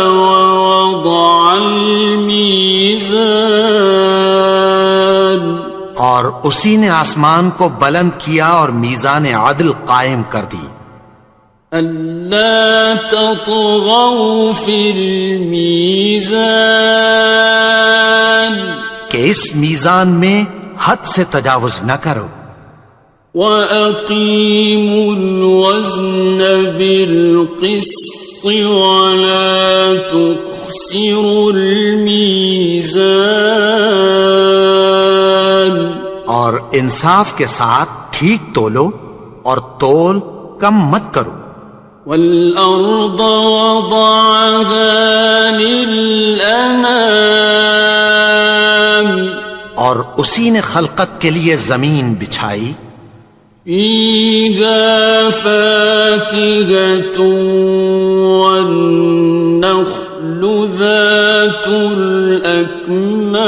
ووضع الميزان، اور اسی نے آسمان کو بلند کیا اور میزان عدل قائم کر دی. ألا تطغوا في الميزان، کہ اس میزان میں حد سے تجاوز نہ کرو. وَأَقِيمُوا الْوَزْنَ بِالْقِسْطِ وَلَا تُخْسِرُوا الْمِيزَانَ، اور انصاف کے ساتھ ٹھیک تولو اور تول کم مت کرو. وَالْأَرْضَ وَضَعَهَا لِلْأَنَامِ، اور اسی نے خلقت کے لیے زمین بچھائی. فِيهَا فَاكِهَةٌ وَالنَّخْلُ ذَاتُ الْأَكْمَامِ،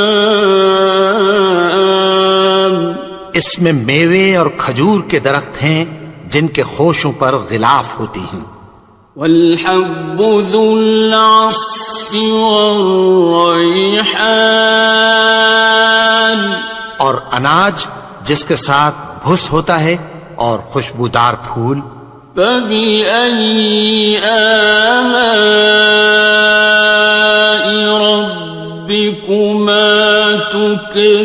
اس میں میوے اور کھجور کے درخت ہیں جن کے خوشوں پر غلاف ہوتی ہیں. وَالْحَبُّ ذُو الْعَصْفِ وَالرَّيْحَانِ، اور اناج جس کے ساتھ بھس ہوتا ہے اور خوشبودار پھول. فَبِأَيِّ آلَاءِ رَبِّكُمَا تُكَذِّبَانِ.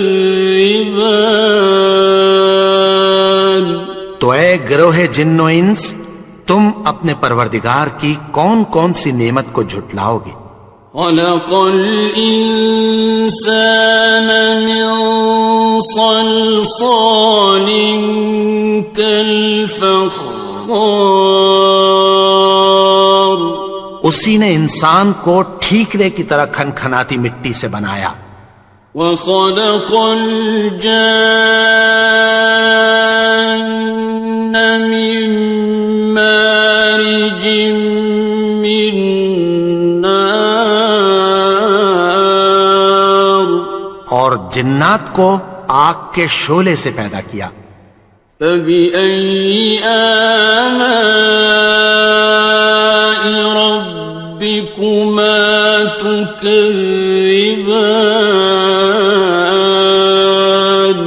تو اے گروہ جن و انس، تم اپنے پروردگار کی کون کون سی نعمت کو جھٹلاؤ گے؟ خلق الإنسان من صلصال كالفخار، اسی نے انسان کو ٹھیکرے کی طرح کھنکھناتی مٹی سے بنایا. وخلق الجان من مارج من نار، اور جنات کو آگ کے شعلے سے پیدا کیا. فبأي آلاء ربكما تكذبان.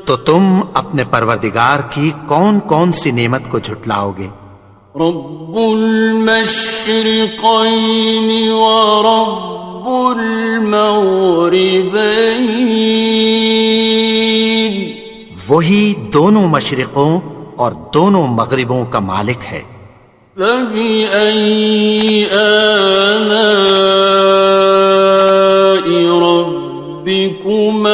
تو تم اپنے پروردگار کی کون کون سی نعمت کو جھٹلاؤ گے؟ رب المشرقين ورب المغربين، وہی دونوں مشرقوں اور دونوں مغربوں کا مالک ہے. فبأي آلاء ربكما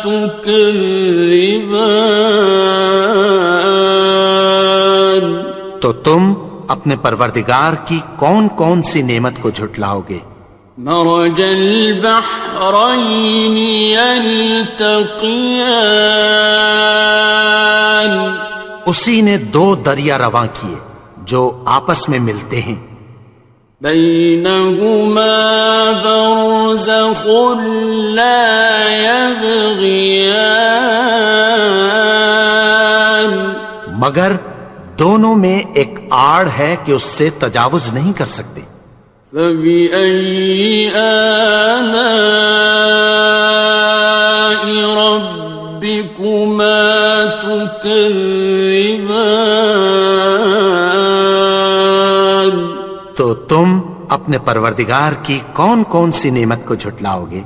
تكذبان؟ تو تم اپنے پروردگار کی کون کون سی نعمت کو جھٹلاؤ گے؟ مرج البحرين يلتقيان، اسی نے دو دریا رواں کیے جو آپس میں ملتے ہیں، بينهما برزخ لا يبغيان، مگر دونوں میں ایک آڑ ہے کہ اس سے تجاوز نہیں کر سکتے۔ فبأي آلاء ربكما تكذبان؟ تو تم اپنے پروردگار کی کون کون سی نعمت کو جھٹلاؤ گے؟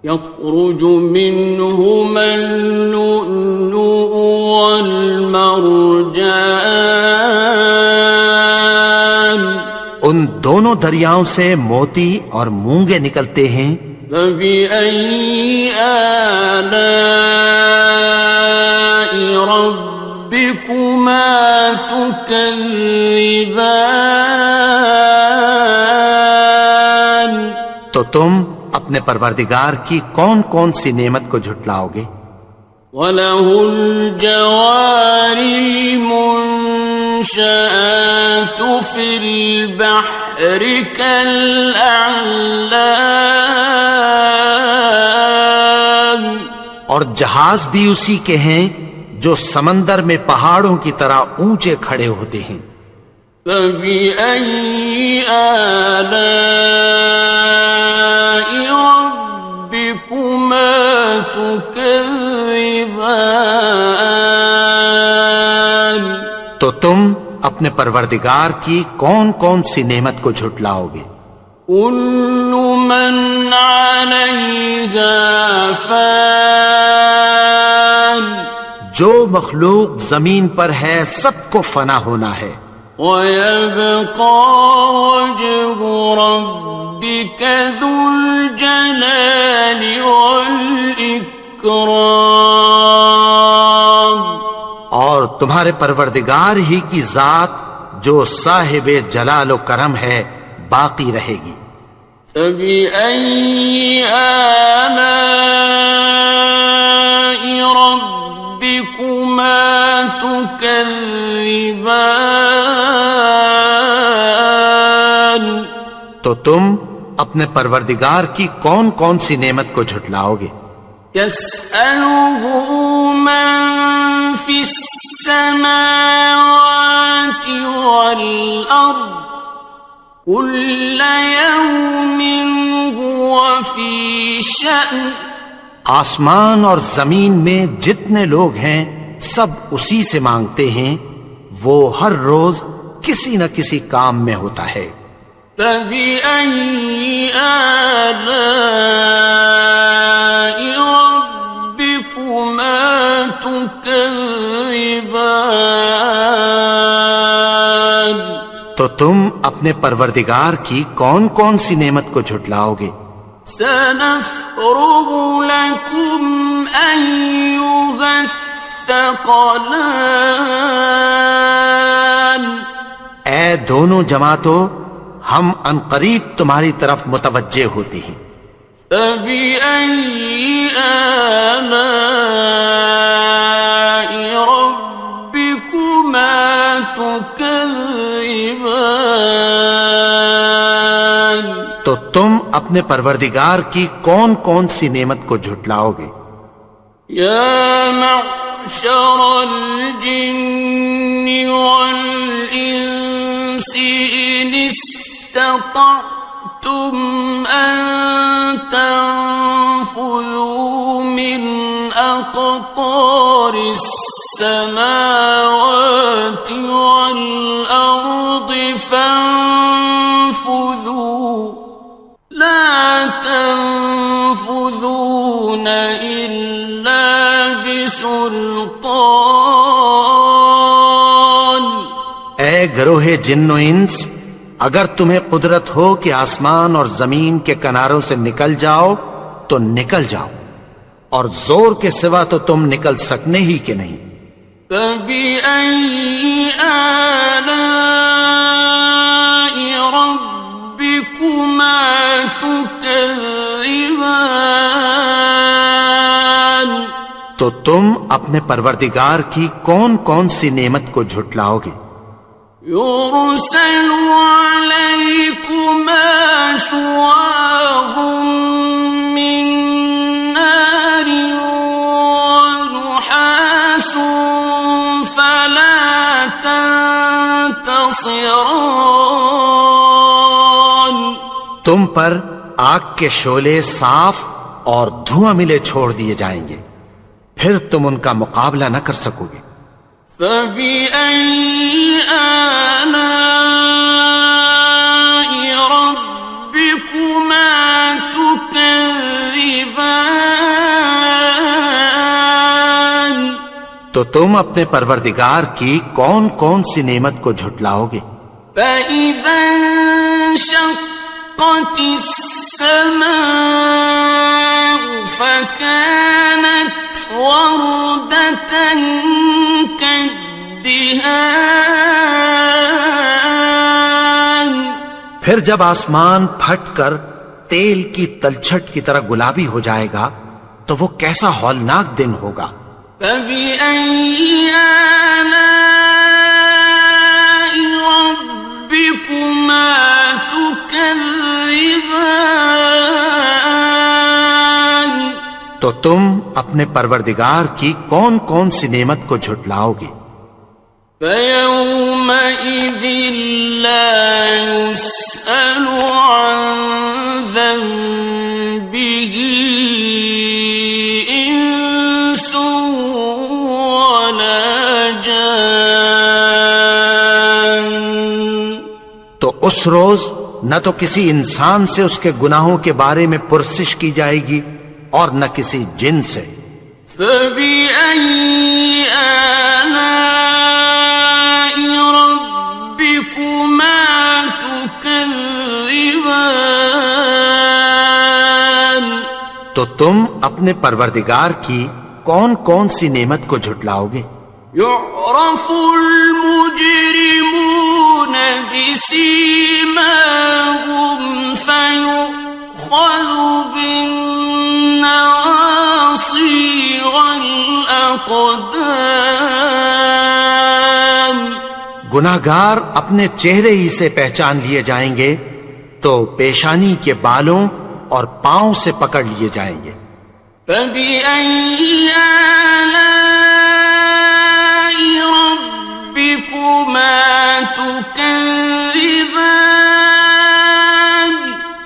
يخرج منهما اللؤلؤ والمرجان، ان دونوں دریاؤں سے موتی اور مونگے نکلتے ہیں۔ فبأي آلاء ربكما تكذبان؟ تو تم اپنے پروردگار کی کون کون سی نعمت کو جھٹلاؤ گے؟ وَلَهُ الْجَوَارِ الْمُنشَآتُ فِي الْبَحْرِ كَالْأَعْلَامِ، اور جہاز بھی اسی کے ہیں جو سمندر میں پہاڑوں کی طرح اونچے کھڑے ہوتے ہیں۔ فَبِأَيِّ آلَاءِ رَبِّكُمَا تُكَذِّبَانِ؟ تو تم اپنے پروردگار کی کون کون سی نعمت کو جھٹلاؤ گے؟ كُلُّ مَنْ عَلَيْهَا فَانٍ، جو مخلوق زمین پر ہے سب کو فنا ہونا ہے، وَيَبْقَى وَجْهُ رَبِّكَ ذُو الْجَلَالِ وَالْإِكْرَامِ، اور تمہارے پروردگار ہی کی ذات جو صاحب جلال و کرم ہے باقی رہے گی۔ فَبِأَيِّ آلَاءِ رَبِّكُمَا تُكَذِّبَانِ؟ تو تم اپنے پروردگار کی کون کون سی نعمت کو جھٹلاؤ گے؟ يَسْأَلُهُ مَن فِي السَّمَاوَاتِ وَالْأَرْضِ كُلَّ يَوْمٍ هُوَ فِي شَأْنٍ، آسمان اور زمین میں جتنے لوگ ہیں سب اسی سے مانگتے ہیں، وہ ہر روز کسی نہ کسی کام میں ہوتا ہے۔ فَبِأَيِّ آلَاءِ رَبِّكُمَا تُكَذِّبَانِ؟ تو تم اپنے پروردگار کی کون کون سی نعمت کو جھٹلاؤ گے؟ سَنَفْرُغُ لَكُمْ أَيُّهَ الثَّقَلَانِ، اے دونوں جماعتوں، ہم عنقریب تمہاری طرف متوجہ ہوتے ہیں۔ فَبِأَيِّ آلَاءِ رَبِّكُمَا تُكَذِّبَانِ؟ تو تم اپنے پروردگار کی کون کون سی نعمت کو جھٹلاؤ گے؟ يَا مَعْشَرَ الْجِنِّ وَالْإِنسِ إِنِ اسْتَطَعْتُمْ أَن تَنفُذُوا مِنْ أَقْطَارِ السَّمَاوَاتِ وَالْأَرْضِ فَانفُذُوا لَا تَنفُذُونَ إِلَّا بِسُلْطَانٍ۔ اے گروہ جن و انس، اگر تمہیں قدرت ہو کہ آسمان اور زمین کے کناروں سے نکل جاؤ تو نکل جاؤ، اور زور کے سوا تو تم نکل سکنے ہی کہ نہیں۔ فَبِأَيِّ آلَاءِ رَبِّكُمَا تُكَذِّبَانِ، تو تم اپنے پروردگار کی کون کون سی نعمت کو جھٹلاؤ گے؟ يُرْسَلُ عَلَيْكُمَا شُوَاظٌ مِّن نَّارٍ وَنُحَاسٌ فَلَا تَنتَصِرَانِ، تم پر آگ کے شعلے صاف اور دھواں ملے چھوڑ دیے جائیں گے، پھر تم ان کا مقابلہ نہ کر سکو گے۔ فَبِأَيِّ آلَاءِ رَبِّكُمَا تُكَذِّبَانِ، تو تم اپنے پروردگار کی کون کون سی نعمت کو جھٹلاؤ گے؟ فَإِذَا انشَقَّتِ السَّمَاءُ فَكَانَتْ وَرْدَةً كَالدِّهَانِ، پھر جب آسمان پھٹ کر تیل کی تلچھٹ کی طرح گلابی ہو جائے گا تو وہ کیسا ہولناک دن ہوگا۔ فَبِأَيِّ آلَاءِ رَبِّكُمَا تُكَذِّبَانِ، تو تم اپنے پروردگار کی کون کون سی نعمت کو جھٹلاؤ گے؟ فَيَوْمَئِذٍ لَا يُسْأَلُ عَن ذَنبِهِ إِنسٌ وَلَا جَانٌّ، تو اس روز نہ تو کسی انسان سے اس کے گناہوں کے بارے میں پرسش کی جائے گی اور نہ کسی جن سے۔ فَبِأَيِّ آلَاءِ رَبِّكُمَا تُكَذِّبَانِ، تو تم اپنے پروردگار کی کون کون سی نعمت کو جھٹلاؤ گے؟ يُعْرَفُ الْمُجْرِمُونَ بِسِيمَاهُمْ فَيُؤْخَذُ بِالنَّوَاصِي وَالْأَقْدَامِ، گناہگار اپنے چہرے ہی سے پہچان لیے جائیں گے تو پیشانی کے بالوں اور پاؤں سے پکڑ لیے جائیں گے۔ فَبِأَيِّ آلَاءِ رَبِّكُمَا تُكَذِّبَانِ،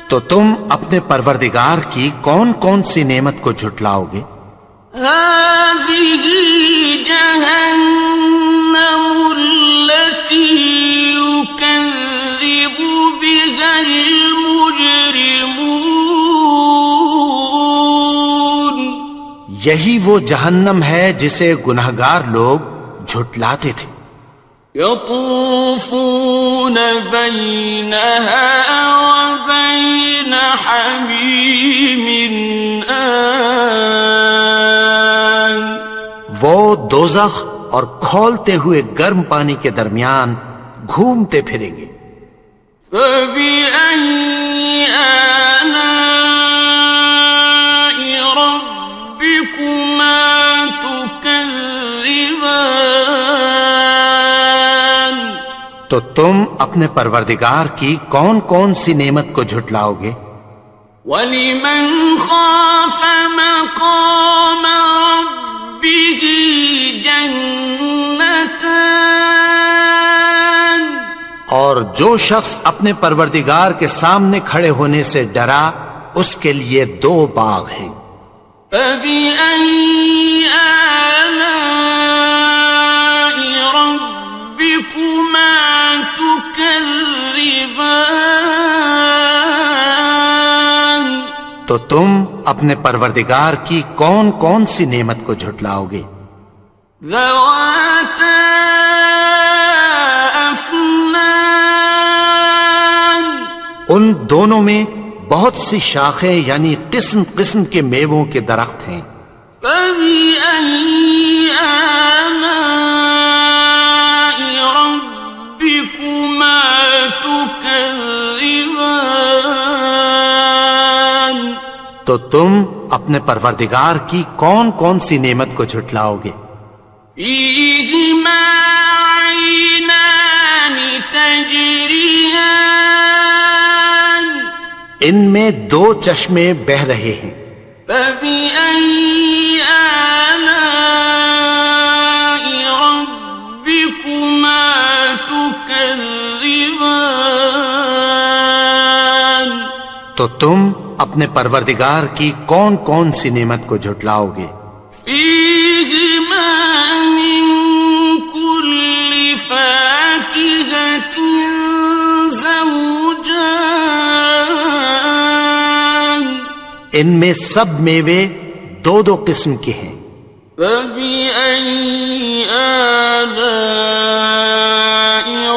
تو تم اپنے پروردگار کی کون کون سی نعمت کو جھٹلاؤ گے؟ هَٰذِهِ جَهَنَّمُ الَّتِي يُكَذِّبُ بِهَا الْمُجْرِمُونَ، یہی وہ جہنم ہے جسے گناہگار لوگ جھٹلاتے تھے۔ يَطُوفُونَ بَيْنَهَا وَبَيْنَ حَمِيمٍ آنٍ، وہ دوزخ اور کھولتے ہوئے گرم پانی کے درمیان گھومتے پھریں گے۔ فَبِأَيِّ آلَاءِ رَبِّكُمَا تُكَذِّبَانِ، تو تم اپنے پروردگار کی کون کون سی نعمت کو جھٹلاؤ گے؟ وَلِمَنْ خَافَ مَقَامَ رَبِّهِ جَنَّتَانِ، اور جو شخص اپنے پروردگار کے سامنے کھڑے ہونے سے ڈرا اس کے لیے 2 باغ ہیں۔ فَبِأَيِّ آلَاءِ رَبِّكُمَا تُكَذِّبَانِ، تو تم اپنے پروردگار کی کون کون سی نعمت کو جھٹلاؤ گے؟ ذَوَاتَا أَفْنَانٍ أكنان ان دونوں میں بہت سی شاخیں یعنی قسم قسم کے میووں کے درخت ہیں. فبأي آلاء ربكما تكذبان تو تم اپنے پروردگار کی کون کون سی نعمت کو جھٹلاؤ گے؟ فيهما عينان تجريان ان میں دو چشمے بہ رہے ہیں. فبأي آلاء ربكما تكذبان تو تم اپنے پروردگار کی کون کون سی نعمت کو جھٹلاؤ گے؟ فيهما من كل فاكهة زوجان ان میں سب میوے دو دو قسم کے ہیں. فبأي آلاء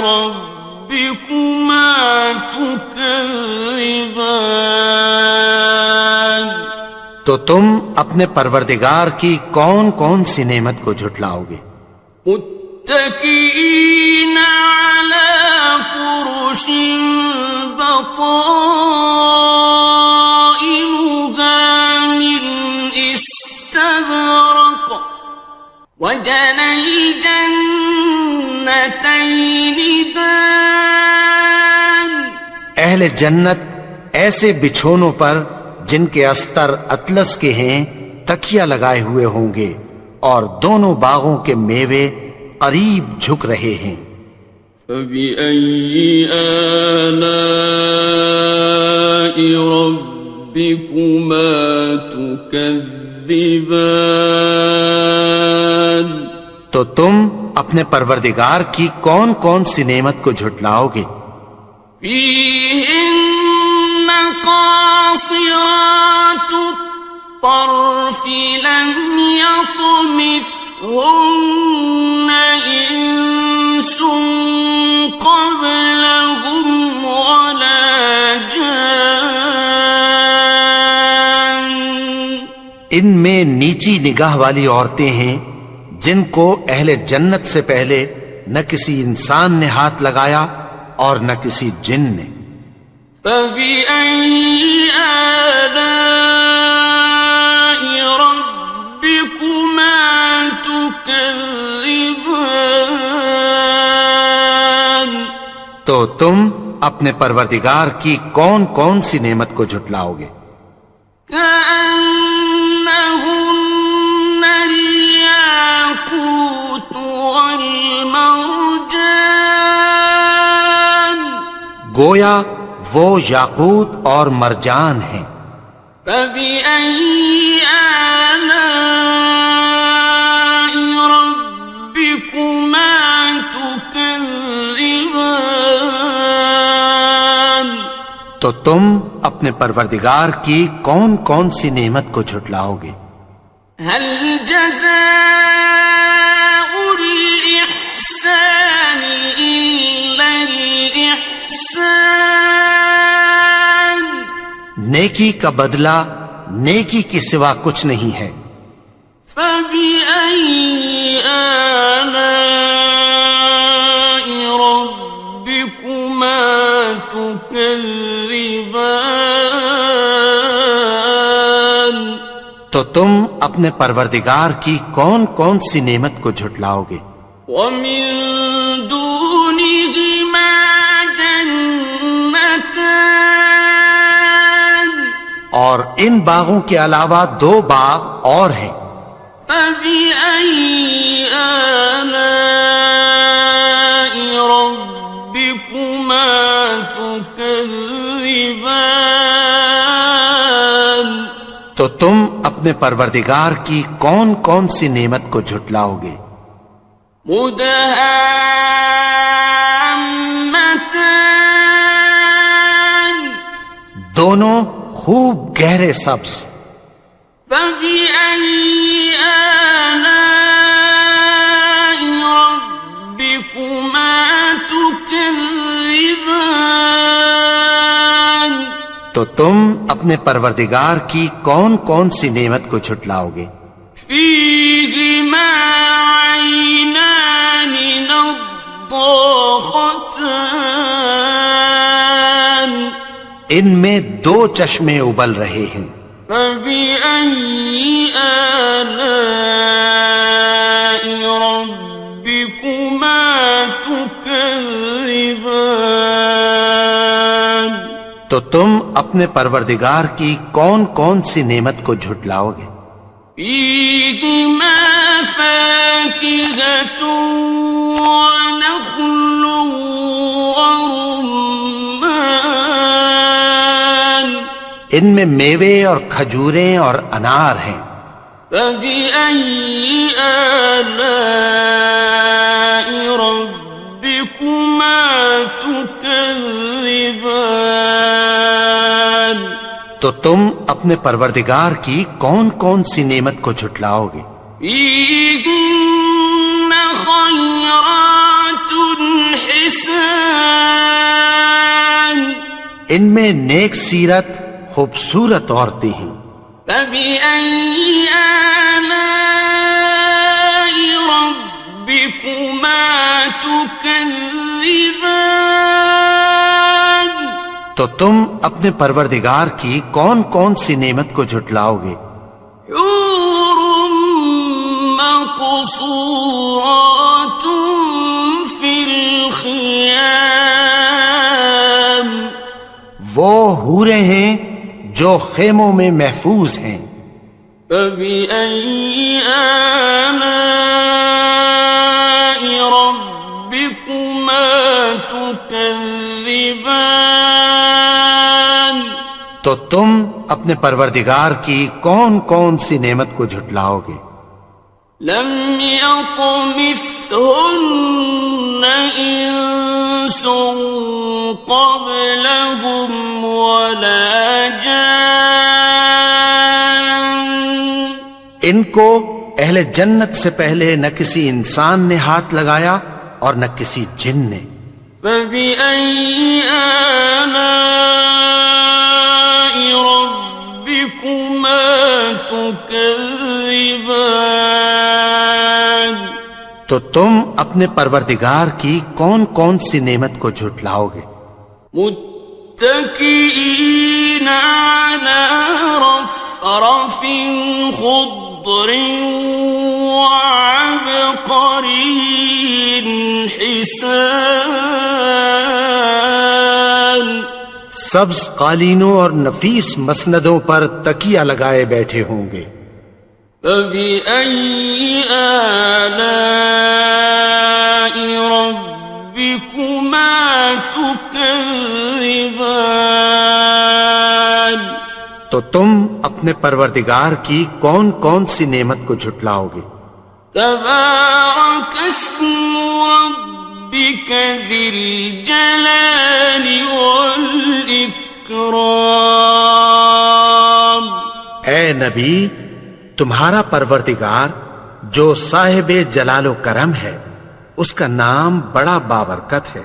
ربكما تكذبان تو تم اپنے پروردگار کی کون کون سی نعمت کو جھٹلاؤ گے؟ متكئين على فرش بطائنها من استبرق وجنى الجنتين دان اہل جنت ایسے بچھونوں پر جن کے استر اطلس کے ہیں تکیہ لگائے ہوئے ہوں گے اور دونوں باغوں کے میوے قریب جھک رہے ہیں. فبأي آلاء ربكما تكذبان تو تم اپنے پروردگار کی کون کون سی نعمت کو جھٹلاؤ گے؟ فيهن قاصرات الطرف لم يطمثهن إنس قبلهم ولا جان ان میں نیچی نگاہ والی عورتیں ہیں جن کو اہل جنت سے پہلے نہ کسی انسان نے ہاتھ لگایا اور نہ کسی جن نے. فبأي آلاء ربكما تكذبان تو تم اپنے پروردگار کی کون کون سی نعمت کو جھٹلاؤ گے؟ كأنهن الياقوت والمرجان گویا وہ یاقوت اور مرجان ہیں. فبأي آلاء ربكما تكذبان تو تم اپنے پروردگار کی کون کون سی نعمت کو جھٹلاؤ گے؟ هل جزاء الإحسان إلا الإحسان نیکی کا بدلہ نیکی کے سوا کچھ نہیں ہے. فبأي آلاء ربكما تكذبان تو تم اپنے پروردگار کی کون کون سی نعمت کو جھٹلاؤ گے؟ ومن دونهما جنتان اور ان باغوں کے علاوہ دو باغ اور ہیں. فبأي آلاء ربكما تكذبان تو تم اپنے پروردگار کی کون کون سی نعمت کو جھٹلاؤ گے؟ مدهامتان دونوں خوب گہرے سبز. فبأي آلاء ربكما تكذبان تو تم اپنے پروردگار کی کون کون سی نعمت کو جھٹلاؤ گے؟ فيهما عينان نضاختان ان میں دو چشمے ابل رہے ہیں، فبأي آلاء ربكما تكذبان تو تم اپنے پروردگار کی کون کون سی نعمت کو جھٹلاؤ گے؟ فيهما فاكهة ونخل ورمان ان میں میوے اور کھجوریں اور انار ہیں، فبأي آلاء ربكما تكذبان تو تم اپنے پروردگار کی کون کون سی نعمت کو جھٹلاؤ گے؟ فيهن خيرات حسان ان میں نیک سیرت خوبصورت عورتیں ہیں، فبأي آلاء ربكما تكذبان تو تم اپنے پروردگار کی کون کون سی نعمت کو جھٹلاؤ گے؟ حور مقصورات في الخيام وہ حوریں ہیں جو خیموں میں محفوظ ہیں، فبأي آلاء ربكما تكذبان تو تم اپنے پروردگار کی کون کون سی نعمت کو جھٹلاؤ گے؟ لم يطمثهن إنس قبلهم ولا جان ان کو اہل جنت سے پہلے نہ کسی انسان نے ہاتھ لگایا اور نہ کسی جن نے، فبأي آلاء ربكما تكذبان تو تم اپنے پروردگار کی کون کون سی نعمت کو جھٹلاؤ گے؟ متكئين على رفرف خضر وعبقري حسان سبز قالینوں اور نفیس مسندوں پر تکیہ لگائے بیٹھے ہوں گے، فبأي آلاء ربكما تكذبان تو تم اپنے پروردگار کی کون کون سی نعمت کو جھٹلاؤ گے؟ تبارك اسم ربك ذي الجلال والإكرام اے نبی، تمہارا پروردگار جو صاحب جلال و کرم ہے، اس کا نام بڑا بابرکت ہے۔